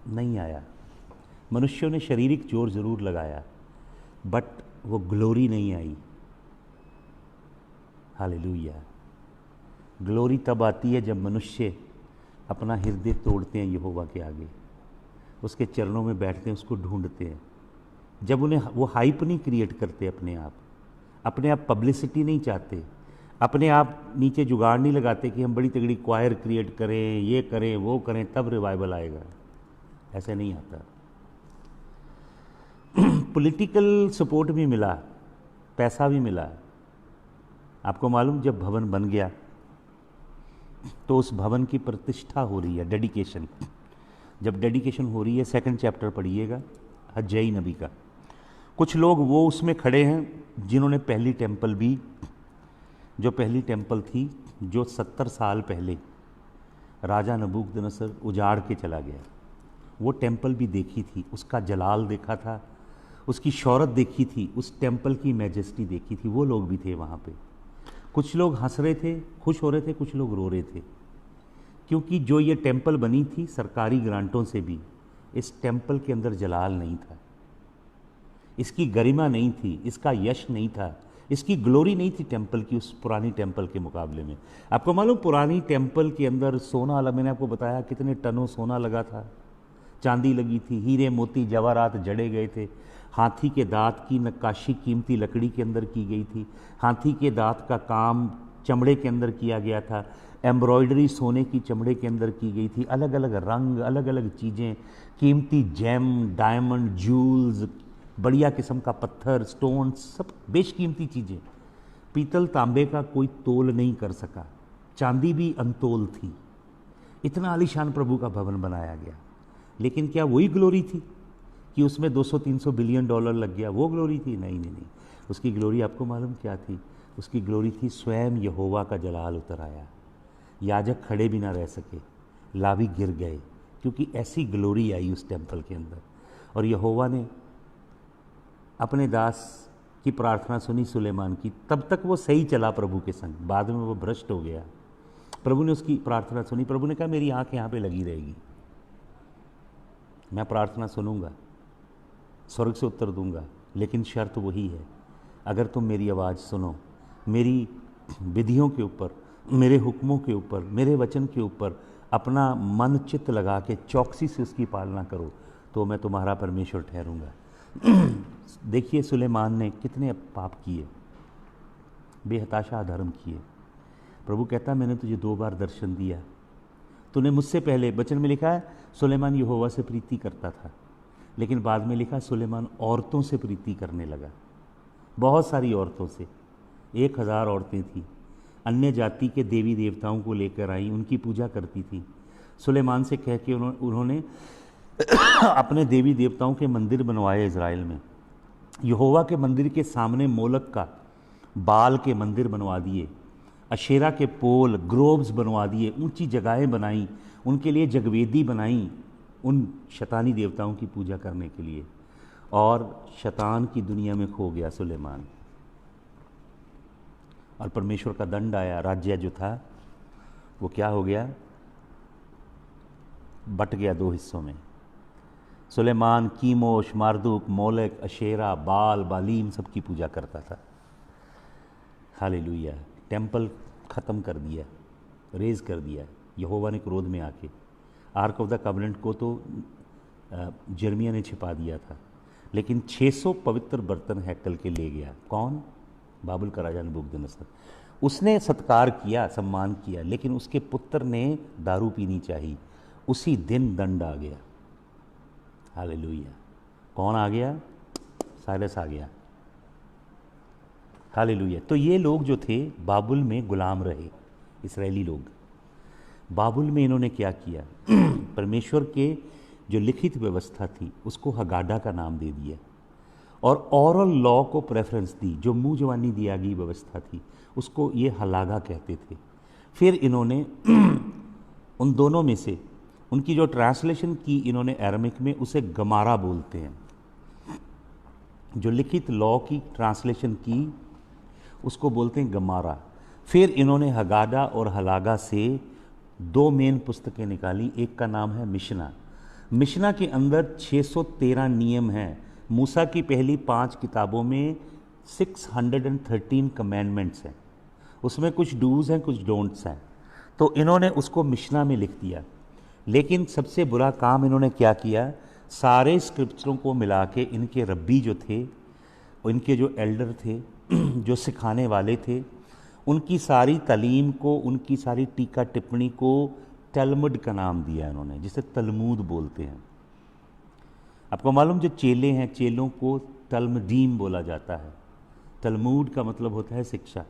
नहीं आया। मनुष्यों ने शारीरिक जोर ज़रूर लगाया, बट वो ग्लोरी नहीं आई। हालेलुया। ग्लोरी तब आती है जब मनुष्य अपना हृदय तोड़ते हैं यहोवा के आगे, उसके चरणों में बैठते हैं, उसको ढूंढते हैं। जब उन्हें वो हाइप नहीं क्रिएट करते अपने आप पब्लिसिटी नहीं चाहते, अपने आप नीचे जुगाड़ नहीं लगाते कि हम बड़ी तगड़ी क्वायर क्रिएट करें, ये करें, वो करें, तब रिवाइवल आएगा। ऐसे नहीं आता। पॉलिटिकल सपोर्ट भी मिला, पैसा भी मिला। आपको मालूम, जब भवन बन गया तो उस भवन की प्रतिष्ठा हो रही है, डेडिकेशन। जब डेडिकेशन हो रही है, 2 चैप्टर पढ़िएगा हज्जई नबी का। कुछ लोग वो उसमें खड़े हैं जिन्होंने पहली टेम्पल भी, जो पहली टेम्पल थी, जो 70 साल पहले राजा नबूकदनसर उजाड़ के चला गया, वो टेम्पल भी देखी थी, उसका जलाल देखा था, उसकी शौहरत देखी थी, उस टेम्पल की मैजेस्टी देखी थी। वो लोग भी थे वहाँ पे। कुछ लोग हंस रहे थे, खुश हो रहे थे, कुछ लोग रो रहे थे, क्योंकि जो ये टेम्पल बनी थी सरकारी ग्रांटों से भी, इस टेम्पल के अंदर जलाल नहीं था, इसकी गरिमा नहीं थी, इसका यश नहीं था, इसकी ग्लोरी नहीं थी टेम्पल की, उस पुरानी टेम्पल के मुकाबले में। आपको मालूम, पुरानी टेम्पल के अंदर सोना अलग, मैंने आपको बताया कितने टनों सोना लगा था, चांदी लगी थी, हीरे मोती जवाहरात जड़े गए थे, हाथी के दांत की नक्काशी कीमती लकड़ी के अंदर की गई थी, हाथी के दांत का काम चमड़े के अंदर किया गया था, एम्ब्रॉयडरी सोने की चमड़े के अंदर की गई थी, अलग अलग रंग, अलग अलग चीज़ें, कीमती जेम, डायमंड, जूल्स, बढ़िया किस्म का पत्थर, स्टोन, सब बेशकीमती चीज़ें। पीतल तांबे का कोई तोल नहीं कर सका, चांदी भी अनतोल थी। इतना आलीशान प्रभु का भवन बनाया गया, लेकिन क्या वही ग्लोरी थी? कि उसमें 200-300 बिलियन डॉलर लग गया, वो ग्लोरी थी? नहीं नहीं नहीं। उसकी ग्लोरी आपको मालूम क्या थी? उसकी ग्लोरी थी स्वयं यहोवा का जलाल उतर आया, याजक खड़े भी ना रह सके, लावी गिर गए, क्योंकि ऐसी ग्लोरी आई उस टेम्पल के अंदर। और यहोवा ने अपने दास की प्रार्थना सुनी सुलेमान की। तब तक वो सही चला प्रभु के संग, बाद में वो भ्रष्ट हो गया। प्रभु ने उसकी प्रार्थना सुनी। प्रभु ने कहा मेरी आंख यहाँ पे लगी रहेगी, मैं प्रार्थना सुनूंगा, स्वर्ग से उत्तर दूंगा, लेकिन शर्त वही है, अगर तुम मेरी आवाज़ सुनो, मेरी विधियों के ऊपर, मेरे हुक्मों के ऊपर, मेरे वचन के ऊपर अपना मन चित्त लगा के चौकसी से उसकी पालना करो, तो मैं तुम्हारा परमेश्वर ठहरूंगा। देखिए सुलेमान ने कितने पाप किए, बेहताशा अधर्म किए। प्रभु कहता मैंने तुझे 2 बार दर्शन दिया, तूने मुझसे पहले, वचन में लिखा है सुलेमान यहोवा से प्रीति करता था, लेकिन बाद में लिखा सुलेमान औरतों से प्रीति करने लगा, बहुत सारी औरतों से। 1000 औरतें थीं, अन्य जाति के देवी देवताओं को लेकर आई, उनकी पूजा करती थी। सुलेमान से कह के उन्होंने अपने देवी देवताओं के मंदिर बनवाए इज़राइल में। यहोवा के मंदिर के सामने मोलक का, बाल के मंदिर बनवा दिए, अशेरा के पोल, ग्रोव्स बनवा दिए, ऊंची जगहें बनाई, उनके लिए जगवेदी बनाई, उन शैतानी देवताओं की पूजा करने के लिए। और शैतान की दुनिया में खो गया सुलेमान, और परमेश्वर का दंड आया। राज्य जो था वो क्या हो गया? बट गया 2 हिस्सों में। सुलेमान कीमोश, मार्दुक, मोलेक, अशेरा, बाल, बालीम सबकी पूजा करता था। हालेलुया। टेम्पल ख़त्म कर दिया, रेज कर दिया यहोवा ने क्रोध में आके। आर्क ऑफ द कवनेंट को तो जर्मिया ने छिपा दिया था, लेकिन 600 पवित्र बर्तन हैकल के ले गया। कौन? बाबुल का राजा नबूकदनेस्सर। उसने सत्कार किया, सम्मान किया, लेकिन उसके पुत्र ने दारू पीनी चाहिए। उसी दिन दंड आ गया। हालेलुया। कौन आ गया? साइरस आ गया। हालेलुया। तो ये लोग जो थे बाबुल में गुलाम रहे, इस्राएली लोग। बाबुल में इन्होंने क्या किया? परमेश्वर के जो लिखित व्यवस्था थी उसको हगाडा का नाम दे दिया, और ओरल लॉ को प्रेफरेंस दी। जो मुंह जवानी दिया गई व्यवस्था थी उसको ये हलागा कहते थे। फिर इन्होंने उन दोनों में से उनकी जो ट्रांसलेशन की इन्होंने अरामिक में, उसे गमारा बोलते हैं। जो लिखित लॉ की ट्रांसलेशन की उसको बोलते हैं गमारा। फिर इन्होंने हगाडा और हलागा से 2 मेन पुस्तकें निकाली। एक का नाम है मिशना। मिशना के अंदर 613 नियम हैं। मूसा की पहली 5 किताबों में 613 कमेंडमेंट्स हैं, उसमें कुछ डूज हैं, कुछ डोंट्स हैं। तो इन्होंने उसको मिशना में लिख दिया। लेकिन सबसे बुरा काम इन्होंने क्या किया? सारे स्क्रिप्चरों को मिला के इनके रब्बी जो थे, इनके जो एल्डर थे, जो सिखाने वाले थे, उनकी सारी तालीम को, उनकी सारी टीका टिप्पणी को तलमुड का नाम दिया इन्होंने, जिसे तलमूद बोलते हैं। आपको मालूम, जो चेले हैं, चेलों को तलमदीम बोला जाता है। तलमूड का मतलब होता है शिक्षा।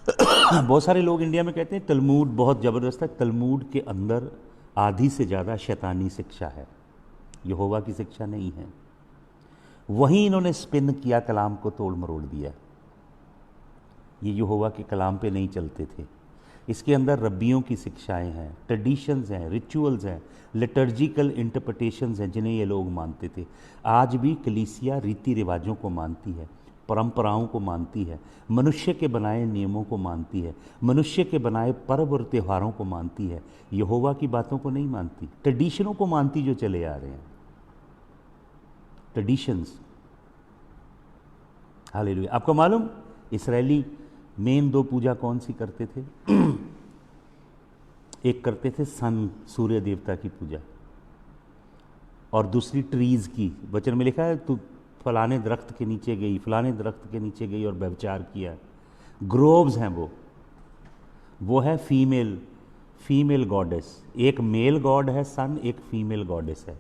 बहुत सारे लोग इंडिया में कहते हैं तलमूड बहुत ज़बरदस्त है। तलमूड के अंदर आधी से ज़्यादा शैतानी शिक्षा है, यहोवा की शिक्षा नहीं है। वहीं इन्होंने स्पिन किया, कलाम को तोड़ मरोड़ दिया। ये यहोवा के कलाम पे नहीं चलते थे। इसके अंदर रब्बियों की शिक्षाएं हैं, ट्रेडिशंस हैं, रिचुअल्स हैं, लिटर्जिकल इंटरप्रिटेशंस हैं, जिन्हें ये लोग मानते थे। आज भी कलीसिया रीति रिवाजों को मानती है, परंपराओं को मानती है, मनुष्य के बनाए नियमों को मानती है, मनुष्य के बनाए पर्व और त्योहारों को मानती है। यहोवा की बातों को नहीं मानती, ट्रेडिशनों को मानती जो चले आ रहे हैं, ट्रेडिशंस। हालेलुया। आपको मालूम, इसराइली मेन 2 पूजा कौन सी करते थे? एक करते थे सन, सूर्य देवता की पूजा, और दूसरी ट्रीज की। वचन में लिखा है तू फलाने दरख्त के नीचे गई, फलाने दरख्त के नीचे गई और व्यभिचार किया। ग्रोव्स हैं वो है फीमेल गॉडेस। एक मेल गॉड है सन, एक फीमेल गॉडेस है।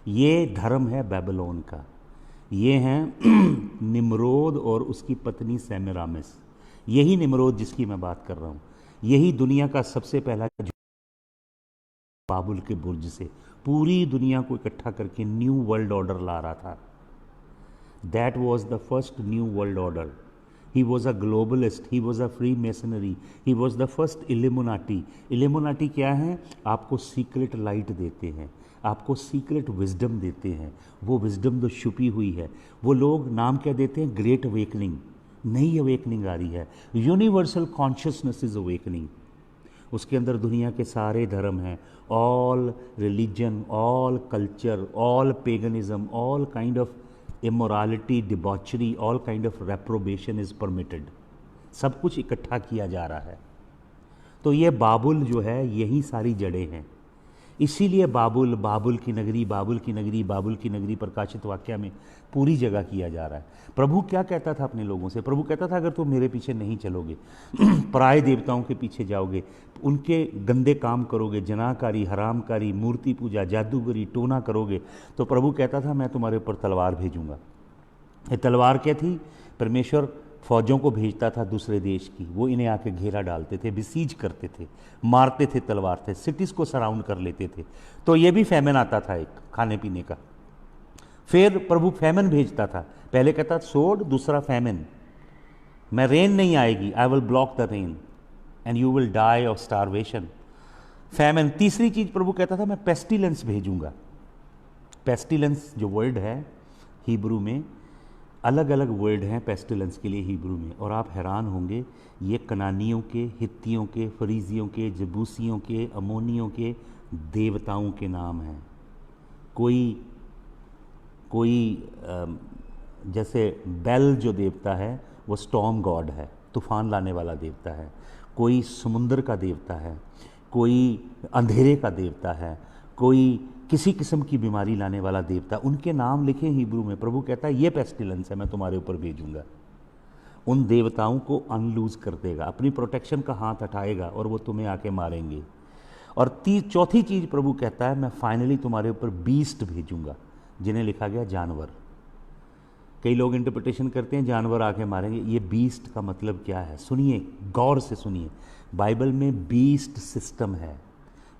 ये धर्म है बेबीलोन का। ये हैं निम्रोद और उसकी पत्नी सेमिरामिस। यही निम्रोद जिसकी मैं बात कर रहा हूँ, यही दुनिया का सबसे पहला बाबुल के बुर्ज से पूरी दुनिया को इकट्ठा करके न्यू वर्ल्ड ऑर्डर ला रहा था। That was the first new world order. He was a globalist, he was a free masonry, he was the first illuminati. Illuminati क्या है? आपको सीक्रेट लाइट देते हैं, आपको सीक्रेट विजडम देते हैं। वो विजडम जो छुपी हुई है, वो लोग नाम क्या देते हैं? Great awakening. नई अवेकनिंग आ रही है, यूनिवर्सल कॉन्शियसनेस इज अवेकनिंग। उसके अंदर दुनिया के सारे धर्म हैं, all religion, all culture, all paganism, all kind of immorality, debauchery, all kind of reprobation is permitted. सब कुछ इकट्ठा किया जा रहा है। तो ये बाबुल जो है, यही सारी जड़ें हैं। इसीलिए बाबुल, बाबुल की नगरी, बाबुल की नगरी, बाबुल की नगरी प्रकाशित वाक्य में पूरी जगह किया जा रहा है। प्रभु क्या कहता था अपने लोगों से? प्रभु कहता था अगर तुम मेरे पीछे नहीं चलोगे, पराये देवताओं के पीछे जाओगे, उनके गंदे काम करोगे, जनाकारी, हरामकारी, मूर्ति पूजा, जादूगरी, टोना करोगे, तो प्रभु कहता था मैं तुम्हारे ऊपर तलवार भेजूंगा। ये तलवार क्या थी? परमेश्वर फौजों को भेजता था दूसरे देश की, वो इन्हें आके घेरा डालते थे, बिसीज करते थे, मारते थे तलवार से, सिटीज़ को सराउंड कर लेते थे। तो ये भी फैमिन आता था एक खाने पीने का। फिर प्रभु फैमिन भेजता था। पहले कहता सोड, दूसरा फैमिन। मैं रेन नहीं आएगी, I will block the rain and you will die of starvation. Famine. तीसरी चीज प्रभु कहता था मैं पेस्टिलेंस भेजूंगा। पेस्टिलेंस जो वर्ड है हिब्रू में, अलग अलग वर्ड हैं पेस्टिलेंस के लिए हिब्रू में, और आप हैरान होंगे ये कनानियों के, हित्तियों के, फरीजियों के, जबूसियों के, अमोनियों के देवताओं के नाम हैं। कोई जैसे बेल जो देवता है वो स्टॉर्म गॉड है, तूफान लाने वाला देवता है। कोई समुंदर का देवता है, कोई अंधेरे का देवता है, कोई किसी किस्म की बीमारी लाने वाला देवता। उनके नाम लिखे हिब्रू में। प्रभु कहता है ये पेस्टिलेंस है, मैं तुम्हारे ऊपर भेजूंगा। उन देवताओं को अनलूज कर देगा, अपनी प्रोटेक्शन का हाथ हटाएगा और वो तुम्हें आके मारेंगे। और चौथी चीज प्रभु कहता है मैं फाइनली तुम्हारे ऊपर बीस्ट भेजूंगा, जिन्हें लिखा गया जानवर। कई लोग इंटरप्रिटेशन करते हैं जानवर आके मारेंगे। ये बीस्ट का मतलब क्या है? सुनिए, गौर से सुनिए। बाइबल में बीस्ट सिस्टम है।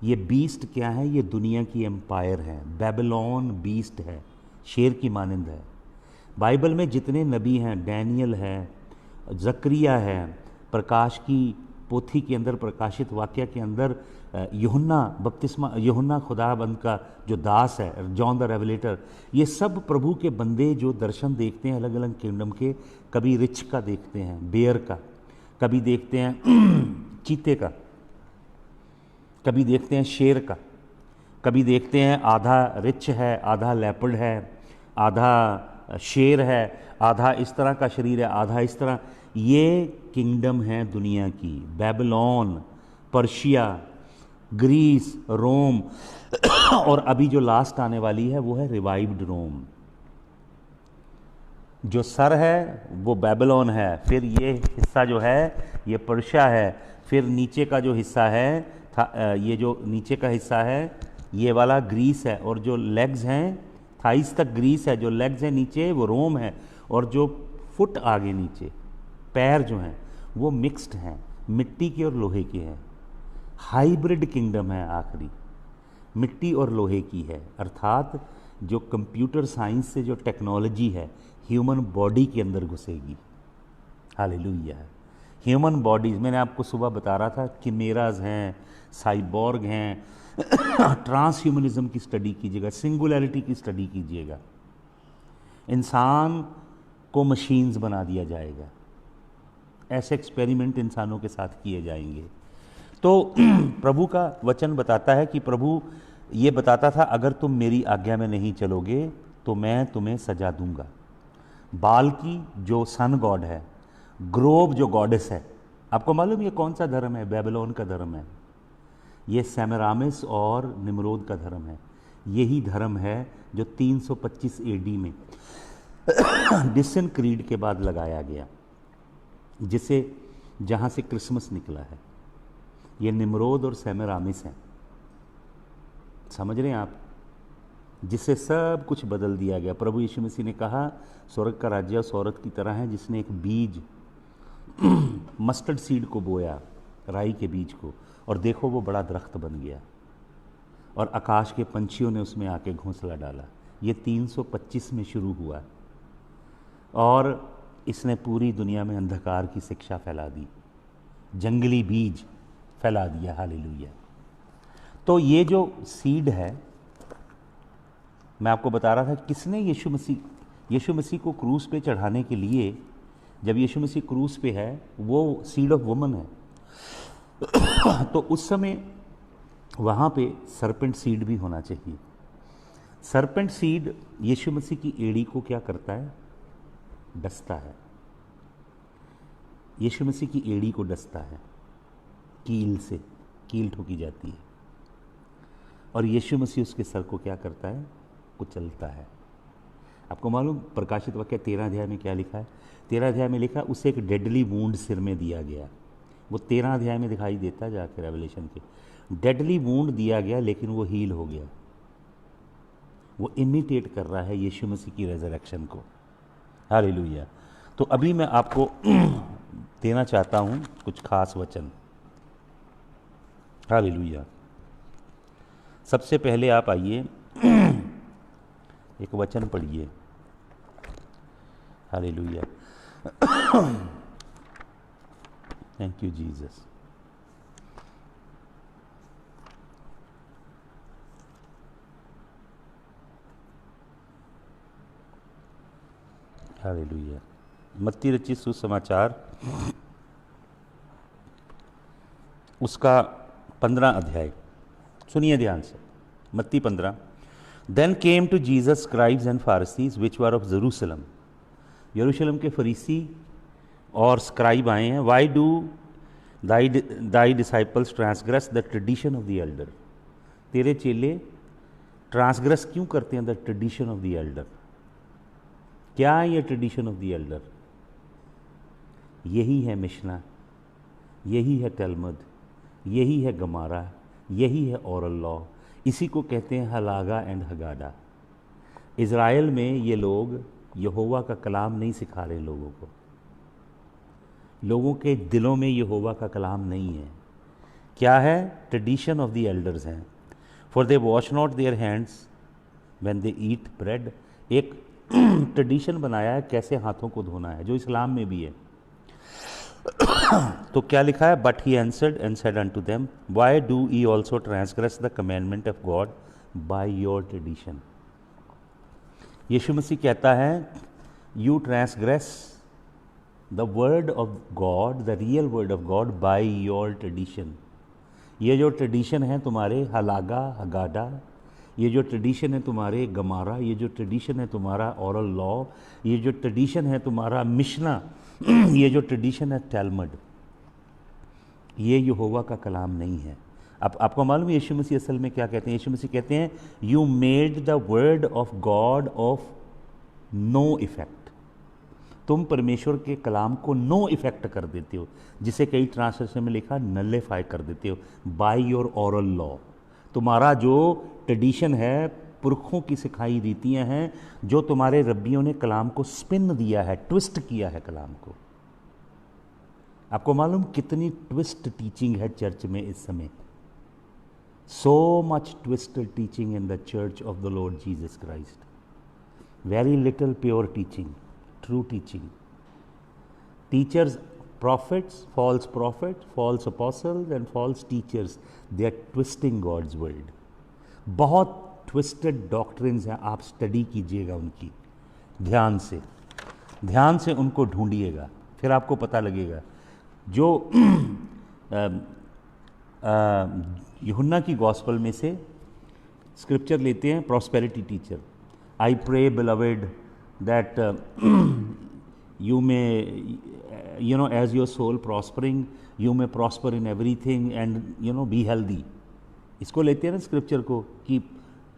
ये बीस्ट क्या है? ये दुनिया की एम्पायर है। बेबीलोन बीस्ट है, शेर की मानंद है। बाइबल में जितने नबी हैं, डैनियल है, जकरिया है, प्रकाश की पोथी के अंदर, प्रकाशित वाक्य के अंदर यूहन्ना बपतिस्मा, यूहन्ना खुदाबंद का जो दास है, जॉन द रेवलेटर, ये सब प्रभु के बंदे जो दर्शन देखते हैं अलग अलग किंगडम के। कभी रिच का देखते हैं, बेयर का, कभी देखते हैं चीते का, कभी देखते हैं शेर का, कभी देखते हैं आधा रिच है, आधा लेपर्ड है, आधा शेर है, आधा इस तरह का शरीर है, आधा इस तरह। ये किंगडम है दुनिया की। बेबीलोन, पर्शिया, ग्रीस, रोम, और अभी जो लास्ट आने वाली है वो है रिवाइव्ड रोम। जो सर है वो बेबीलोन है, फिर ये हिस्सा जो है ये पर्शिया है, फिर नीचे का जो हिस्सा है ये जो नीचे का हिस्सा है ये वाला ग्रीस है, और जो लेग्स हैं थाइस तक ग्रीस है, जो लेग्स हैं नीचे वो रोम है, और जो फुट आगे नीचे पैर जो हैं वो मिक्स्ड हैं, मिट्टी के और लोहे के हैं। हाइब्रिड किंगडम है आखिरी, मिट्टी और लोहे की है। अर्थात जो कंप्यूटर साइंस से जो टेक्नोलॉजी है ह्यूमन बॉडी के अंदर घुसेगी। हालेलुया। ह्यूमन बॉडीज, मैंने आपको सुबह बता रहा था, किमेराज हैं, साइबॉर्ग हैं। ट्रांस ह्यूमनिज्म की स्टडी कीजिएगा, सिंगुलैरिटी की स्टडी कीजिएगा। इंसान को मशीन्स बना दिया जाएगा, ऐसे एक्सपेरिमेंट इंसानों के साथ किए जाएंगे। तो प्रभु का वचन बताता है कि प्रभु ये बताता था अगर तुम मेरी आज्ञा में नहीं चलोगे तो मैं तुम्हें सजा दूंगा। बाल की जो सन गॉड है, ग्रोव जो गॉडेस है, आपको मालूम ये कौन सा धर्म है? बेबीलोन का धर्म है। ये सेमेरामिस और निम्रोद का धर्म है। यही धर्म है जो 325 एडी में डिसन क्रीड के बाद लगाया गया, जिसे जहाँ से क्रिसमस निकला है। ये निम्रोद और सेमेरामिस हैं, समझ रहे हैं आप? जिससे सब कुछ बदल दिया गया। प्रभु यीशु मसीह ने कहा स्वर्ग का राज्य उस औरत की तरह है जिसने एक बीज मस्टर्ड सीड को बोया, राई के बीज को, और देखो वो बड़ा दरख्त बन गया। और आकाश के पंछियों ने उसमें आके घोंसला डाला। ये 325 में शुरू हुआ और इसने पूरी दुनिया में अंधकार की शिक्षा फैला दी, जंगली बीज फैला दिया। हालेलुया। तो ये जो सीड है, मैं आपको बता रहा था, किसने यीशु मसीह को क्रूस पे चढ़ाने के लिए, जब यीशु मसीह क्रूस पे है, वो सीड ऑफ वुमन है तो उस समय वहाँ पे सरपेंट सीड भी होना चाहिए। सरपेंट सीड यीशु मसीह की एड़ी को क्या करता है? डसता है। यीशु मसीह की एड़ी को डसता है, कील से कील ठोकी जाती है, और यीशु मसीह उसके सर को क्या करता है? कुचलता है। आपको मालूम प्रकाशित वाक्य 13 अध्याय में क्या लिखा है? 13 अध्याय में लिखा उसे एक डेडली वूंड सिर में दिया गया। वो 13 अध्याय में दिखाई देता है जाके रेवलेशन के। डेडली वूंड दिया गया, लेकिन वो हील हो गया। वो इमिटेट कर रहा है यीशु मसीह की रेजरेक्शन को। हालेलुया। तो अभी मैं आपको देना चाहता हूं कुछ खास वचन। हालेलुया। सबसे पहले आप आइए, एक वचन पढ़िए। Hallelujah. Thank you Jesus. Hallelujah. मत्ती रचित सुसमाचार उसका 15 अध्याय सुनिए ध्यान से। मत्ती 15। Then came to Jesus scribes and Pharisees which were of Jerusalem. यरूशलेम के फरीसी और स्क्राइब आए हैं। Why do thy disciples transgress the tradition of the elder. तेरे चेले ट्रांसग्रेस क्यों करते हैं the tradition of the elder? क्या है ये ट्रेडिशन ऑफ द एल्डर? यही है मिशना, यही है तलमुद, यही है गमारा, यही है ओरल लॉ। इसी को कहते हैं हलागा एंड हगाडा। इज़राइल में ये लोग यहोवा का कलाम नहीं सिखा रहे लोगों को। लोगों के दिलों में यहोवा का कलाम नहीं है। क्या है? ट्रेडिशन ऑफ द एल्डर्स हैं। For they wash not their hands when they eat bread. एक ट्रेडिशन बनाया है कैसे हाथों को धोना है, जो इस्लाम में भी है। तो क्या लिखा है? But he answered and said unto them, why do ye also transgress the commandment of God by your tradition. Yeshu मसीह कहता है, you transgress the word of God, the real word of God by your tradition. ये जो tradition है तुम्हारे हलागा हगाडा, ये जो tradition है तुम्हारे गमारा, ये जो ट्रेडिशन है तुम्हारा ओरल लॉ, ये जो ट्रेडिशन है तुम्हारा मिशना, ये जो ट्रेडिशन है टैलमड, ये यहोवा का कलाम नहीं है। अब आपको मालूम है यीशु मसीह असल में क्या कहते हैं? यीशु मसीह कहते हैं, you made the word of God of no effect. तुम परमेश्वर के कलाम को नो इफेक्ट कर देते हो, जिसे कई ट्रांसलेशन में लिखा नलिफाई कर देते हो बाय योर ओरल लॉ। तुम्हारा जो ट्रेडिशन है, पुरखों की सिखाई रीतियां हैं, जो तुम्हारे रब्बियों ने कलाम को स्पिन दिया है, ट्विस्ट किया है कलाम को। आपको मालूम कितनी ट्विस्ट टीचिंग है चर्च में इस समय? So much twisted teaching in the church of the lord Jesus Christ. Very little pure teaching, true teaching. Teachers, prophets, false apostles and false teachers, they are twisting God's word. बहुत twisted doctrines हैं, आप study कीजिएगा उनकी ध्यान से उनको ढूंढिएगा, फिर आपको पता लगेगा। जो यूहन्ना की गॉस्पल में से स्क्रिप्चर लेते हैं, prosperity teacher, I pray beloved that you may, you know, as your soul prospering, you may prosper in everything and, you know, be healthy. इसको लेते हैं ना स्क्रिप्चर को, कि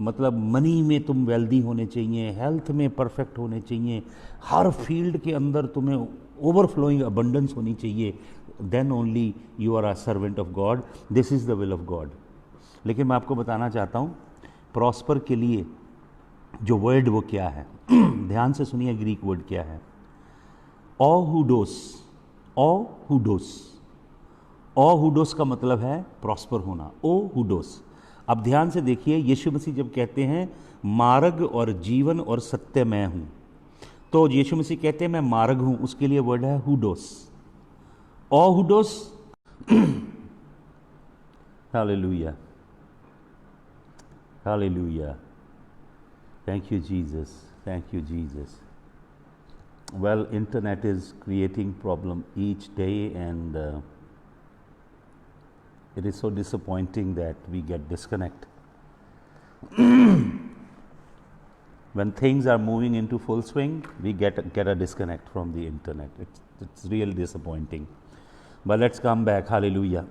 मतलब मनी में तुम वेल्दी होने चाहिए, हेल्थ में परफेक्ट होने चाहिए, हर फील्ड के अंदर तुम्हें ओवरफ्लोइंग अबंडेंस होनी चाहिए, then only you are a servant of God, this is the will of God. लेकिन मैं आपको बताना चाहता हूँ प्रॉस्पर के लिए जो वर्ड वो क्या है। ध्यान से सुनिए, ग्रीक वर्ड क्या है? ओहुडोस। ओहुडोस का मतलब है प्रॉस्पर होना। ओहुडोस। अब ध्यान से देखिए, यीशु मसीह जब कहते हैं मार्ग और जीवन और सत्य मैं हूं, तो यीशु मसीह कहते हैं मैं मार्ग हूं, उसके लिए वर्ड है हुडोस। ओ हुडोस, hallelujah, hallelujah, thank you Jesus, thank you Jesus. Well, internet is creating problem each day, and it is so disappointing that we get disconnect. When things are moving into full swing, we get a disconnect from the internet. It's really disappointing. But let's come back. Hallelujah.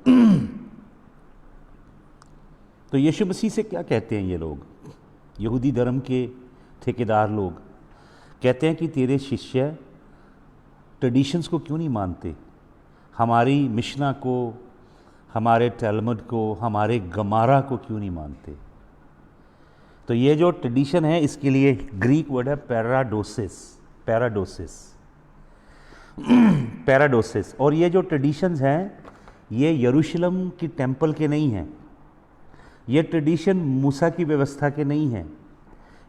तो यीशु मसीह से क्या कहते हैं ये लोग, यहूदी धर्म के ठेकेदार लोग? कहते हैं कि तेरे शिष्य ट्रेडिशंस को क्यों नहीं मानते, हमारी मिशना को, हमारे टैलमुड को, हमारे गमारा को क्यों नहीं मानते। तो ये जो ट्रेडिशन है, इसके लिए ग्रीक वर्ड है पैराडोसिस, पैराडोसिस, पैराडोसिस। और ये जो ट्रेडिशंस हैं, ये यरूशलेम की टेम्पल के नहीं हैं, ये ट्रेडिशन मूसा की व्यवस्था के नहीं हैं,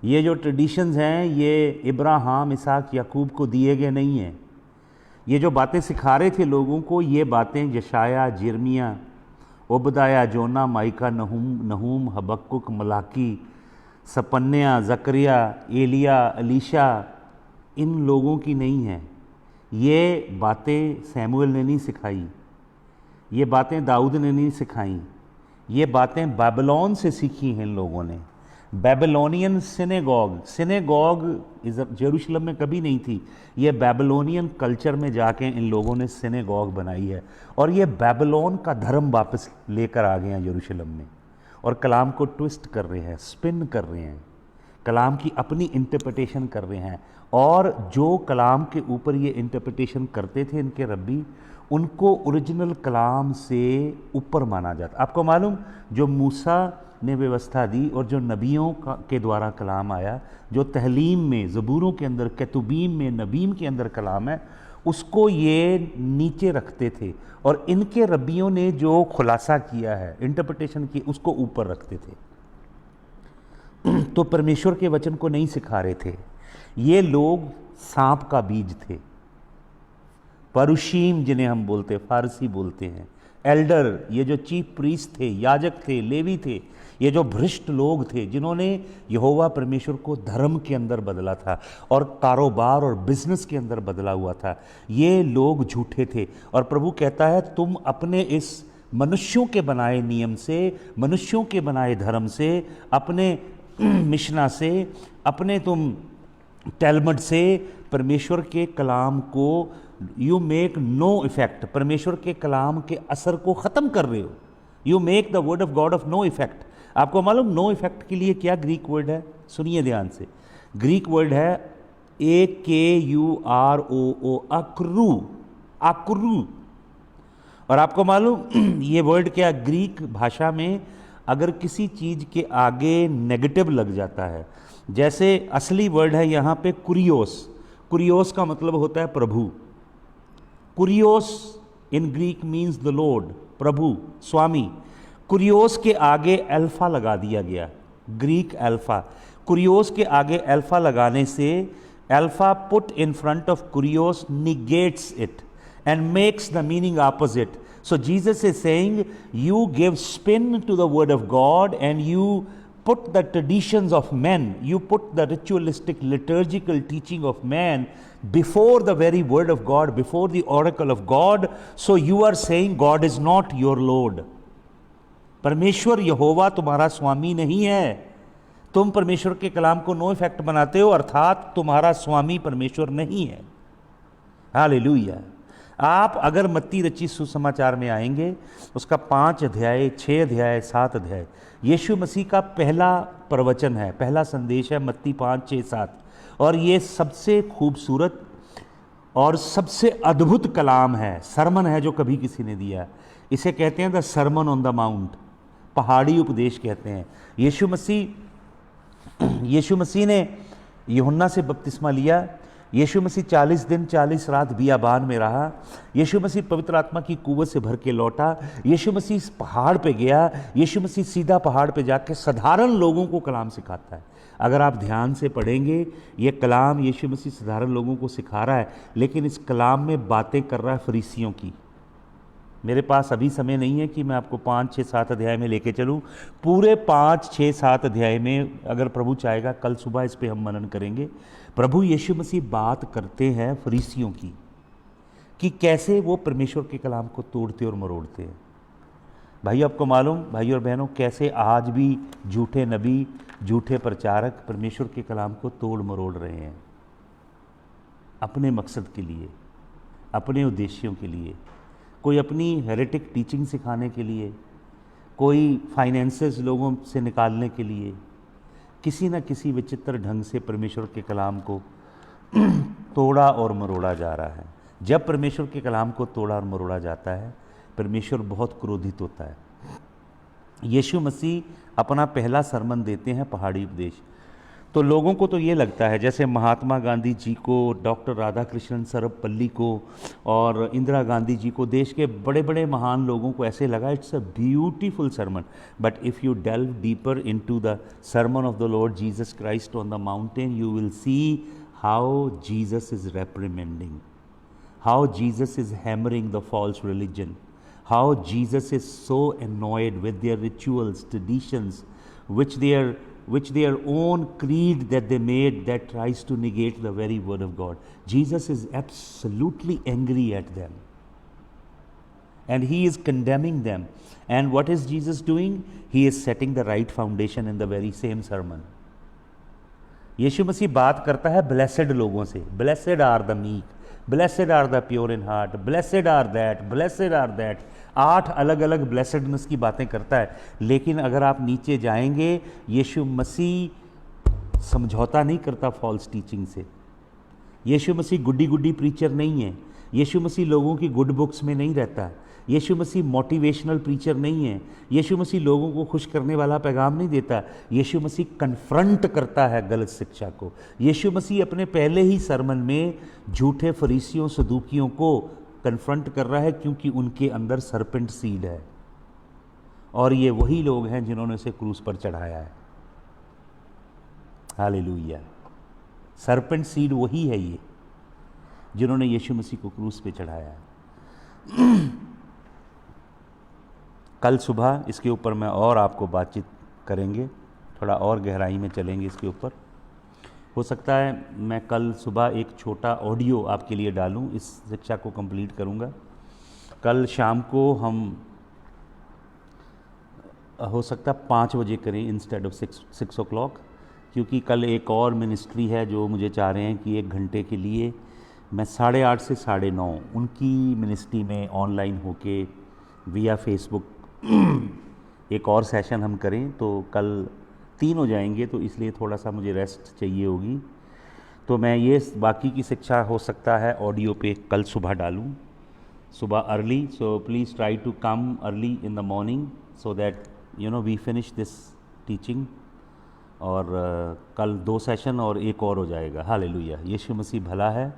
ये जो ट्रेडिशंस हैं ये इब्राहिम, इसहाक, याकूब को दिए गए नहीं हैं। ये जो बातें सिखा रहे थे लोगों को, ये बातें यशाया, यिर्मयाह, ओबदाया, जोना, माइका, नहूम, हबक्कुक, मलाकी, सपन्या, जकरिया, एलिया, अलीशा, इन लोगों की नहीं है। ये बातें सैमुअल ने नहीं सिखाई, ये बातें दाऊद ने नहीं सिखाई, ये बातें बाबिलोन से सीखी हैं इन लोगों ने। बेबीलोनियन सिनेगॉग, सिनेगॉग यरूशलेम में कभी नहीं थी, ये बेबीलोनियन कल्चर में जाके इन लोगों ने सिनेगॉग बनाई है, और ये बेबीलोन का धर्म वापस लेकर आ गए हैं यरूशलेम में, और कलाम को ट्विस्ट कर रहे हैं, स्पिन कर रहे हैं, कलाम की अपनी इंटरप्रिटेशन कर रहे हैं। और जो कलाम के ऊपर ये इंटरप्रिटेशन करते थे इनके रब्बी, उनको ओरिजिनल कलाम से ऊपर माना जाता। आपको मालूम, जो मूसा ने व्यवस्था दी और जो नबियों के द्वारा कलाम आया, जो तहलीम में, ज़बूरों के अंदर, केतुबीम में, नबीम के अंदर कलाम है, उसको ये नीचे रखते थे, और इनके रब्बियों ने जो खुलासा किया है, इंटरप्रिटेशन की, उसको ऊपर रखते थे। तो परमेश्वर के वचन को नहीं सिखा रहे थे। ये लोग सांप का बीज थे, परुशीम जिन्हें हम बोलते, फारसी बोलते हैं, एल्डर, ये जो चीफ प्रीस्ट थे, याजक थे, लेवी थे, ये जो भ्रष्ट लोग थे जिन्होंने यहोवा परमेश्वर को धर्म के अंदर बदला था और कारोबार और बिजनेस के अंदर बदला हुआ था, ये लोग झूठे थे। और प्रभु कहता है तुम अपने इस मनुष्यों के बनाए नियम से, मनुष्यों के बनाए धर्म से, अपने मिशना से, अपने तुम टैलमुड से परमेश्वर के कलाम को यू मेक नो इफेक्ट, परमेश्वर के कलाम के असर को ख़त्म कर रहे हो। You make the word of God of no effect. आपको मालूम नो इफेक्ट के लिए क्या ग्रीक वर्ड है? सुनिए ध्यान से, ग्रीक वर्ड है AKUROO, अक्रू, अक्रू। और आपको मालूम ये वर्ड क्या, ग्रीक भाषा में अगर किसी चीज़ के आगे नेगेटिव लग जाता है, जैसे असली वर्ड है यहाँ पे कुरियोस, कुरियोस का मतलब होता है प्रभु। कुरियोस in Greek means the lord, प्रभु, स्वामी। कुरियोस के आगे अल्फा लगा दिया गया, ग्रीक अल्फा। कुरियोस के अल्फा लगाने से alpha put in front of कुरियोस negates it and makes the meaning opposite. So Jesus is saying you give spin to the word of God and you put the traditions of men, you put the ritualistic liturgical teaching of man before the very word of God, before the oracle of God. So you are saying God is not your Lord. परमेश्वर यहोवा तुम्हारा स्वामी नहीं है। तुम परमेश्वर के कलाम को no effect बनाते हो, अर्थात तुम्हारा स्वामी परमेश्वर नहीं है। हालेलुया। आप अगर मत्ती रची सुसमाचार में आएंगे, उसका 5 अध्याय, 6 अध्याय, 7 अध्याय, यीशु मसीह का पहला प्रवचन है, पहला संदेश है, मत्ती 5, 6, 7। और ये सबसे खूबसूरत और सबसे अद्भुत कलाम है, सरमन है जो कभी किसी ने दिया। इसे कहते हैं the Sermon on the Mount, पहाड़ी उपदेश कहते हैं। यीशु मसीह ने यूहन्ना से बपतिस्मा लिया, यीशु मसीह 40 दिन 40 रात बियाबान में रहा। यीशु मसीह पवित्र आत्मा की कुव्वत से भर के लौटा। यीशु मसीह इस पहाड़ पे गया। यीशु मसीह सीधा पहाड़ पे जाके साधारण लोगों को कलाम सिखाता है। अगर आप ध्यान से पढ़ेंगे, ये कलाम यीशु मसीह साधारण लोगों को सिखा रहा है, लेकिन इस कलाम में बातें कर रहा है फरीसियों की। मेरे पास अभी समय नहीं है कि मैं आपको 5, 6, 7 अध्याय में लेके चलूं। पूरे 5, 6, 7 अध्याय में अगर प्रभु चाहेगा कल सुबह इस पे हम मनन करेंगे। प्रभु यीशु मसीह बात करते हैं फरीसियों की कि कैसे वो परमेश्वर के कलाम को तोड़ते और मरोड़ते हैं। भाई आपको मालूम, भाई और बहनों, कैसे आज भी झूठे नबी, झूठे प्रचारक परमेश्वर के कलाम को तोड़ मरोड़ रहे हैं अपने मकसद के लिए, अपने उद्देश्यों के लिए। कोई अपनी हेरेटिक टीचिंग सिखाने के लिए, कोई फाइनेंसेस लोगों से निकालने के लिए, किसी न किसी विचित्र ढंग से परमेश्वर के कलाम को तोड़ा और मरोड़ा जा रहा है। जब परमेश्वर के कलाम को तोड़ा और मरोड़ा जाता है, परमेश्वर बहुत क्रोधित होता है। यीशु मसीह अपना पहला सरमन देते हैं पहाड़ी उपदेश। तो लोगों को तो ये लगता है जैसे महात्मा गांधी जी को, डॉक्टर राधाकृष्णन सर्वपल्ली को और इंदिरा गांधी जी को, देश के बड़े बड़े महान लोगों को ऐसे लगा it's a beautiful sermon. But if you delve deeper into the sermon of the lord Jesus Christ on the mountain, you will see how Jesus is reprimanding, how Jesus is hammering the false religion, how Jesus is so annoyed with their rituals, traditions, which their own creed that they made that tries to negate the very word of God. Jesus is absolutely angry at them. And he is condemning them. And what is Jesus doing? He is setting the right foundation in the very same sermon. Yeshu Masih बात करता है blessed लोगों से। Blessed are the meek, blessed are the pure in heart, blessed are that, blessed are that. 8 अलग अलग blessedness की बातें करता है। लेकिन अगर आप नीचे जाएंगे, यीशु मसीह समझौता नहीं करता फॉल्स टीचिंग से। यीशु मसीह गुड्डी गुड्डी प्रीचर नहीं है। यीशु मसीह लोगों की गुड बुक्स में नहीं रहता। यीशु मसीह मोटिवेशनल प्रीचर नहीं है। यीशु मसीह लोगों को खुश करने वाला पैगाम नहीं देता। यीशु मसीह कन्फ्रंट करता है गलत शिक्षा को। यीशु मसीह अपने पहले ही सरमन में झूठे फरीसियों, सदूकियों को कन्फ्रंट कर रहा है, क्योंकि उनके अंदर सरपेंट सीड है और ये वही लोग हैं जिन्होंने उसे क्रूस पर चढ़ाया है। हालेलुया। सरपेंट सीड वही है ये जिन्होंने यीशु मसीह को क्रूस पे चढ़ाया है। कल सुबह इसके ऊपर मैं और आपको बातचीत करेंगे, थोड़ा और गहराई में चलेंगे इसके ऊपर। हो सकता है मैं कल सुबह एक छोटा ऑडियो आपके लिए डालूं, इस शिक्षा को कंप्लीट करूंगा। कल शाम को हम हो सकता है 5 बजे करें इंस्टेड ऑफ 6 o'clock, क्योंकि कल एक और मिनिस्ट्री है जो मुझे चाह रहे हैं कि 1 घंटे के लिए मैं 8:30 से 9:30 उनकी मिनिस्ट्री में ऑनलाइन होके विया फेसबुक एक और सेशन हम करें। तो कल 3 हो जाएंगे, तो इसलिए थोड़ा सा मुझे रेस्ट चाहिए होगी। तो मैं ये बाकी की शिक्षा हो सकता है ऑडियो पे कल सुबह डालूं, सुबह early. So please try to come early in the morning so that you know we finish this teaching. और कल 2 सेशन और एक और हो जाएगा। हालेलुया। यीशु मसीह भला है,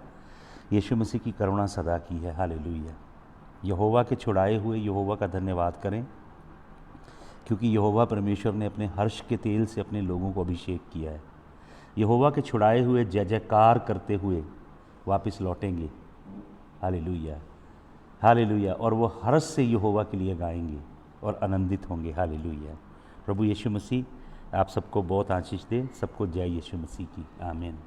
यीशु मसीह की करुणा सदा की है। हालेलुया। यहोवा के छुड़ाए हुए यहोवा का धन्यवाद करें, क्योंकि यहोवा परमेश्वर ने अपने हर्ष के तेल से अपने लोगों को अभिषेक किया है। यहोवा के छुड़ाए हुए जय जयकार करते हुए वापस लौटेंगे। Hallelujah, hallelujah. और वो हर्ष से यहोवा के लिए गाएंगे और आनंदित होंगे। हालेलुया। प्रभु यीशु मसीह आप सबको बहुत आशीष दे। सबको जय यीशु मसीह की। आमीन।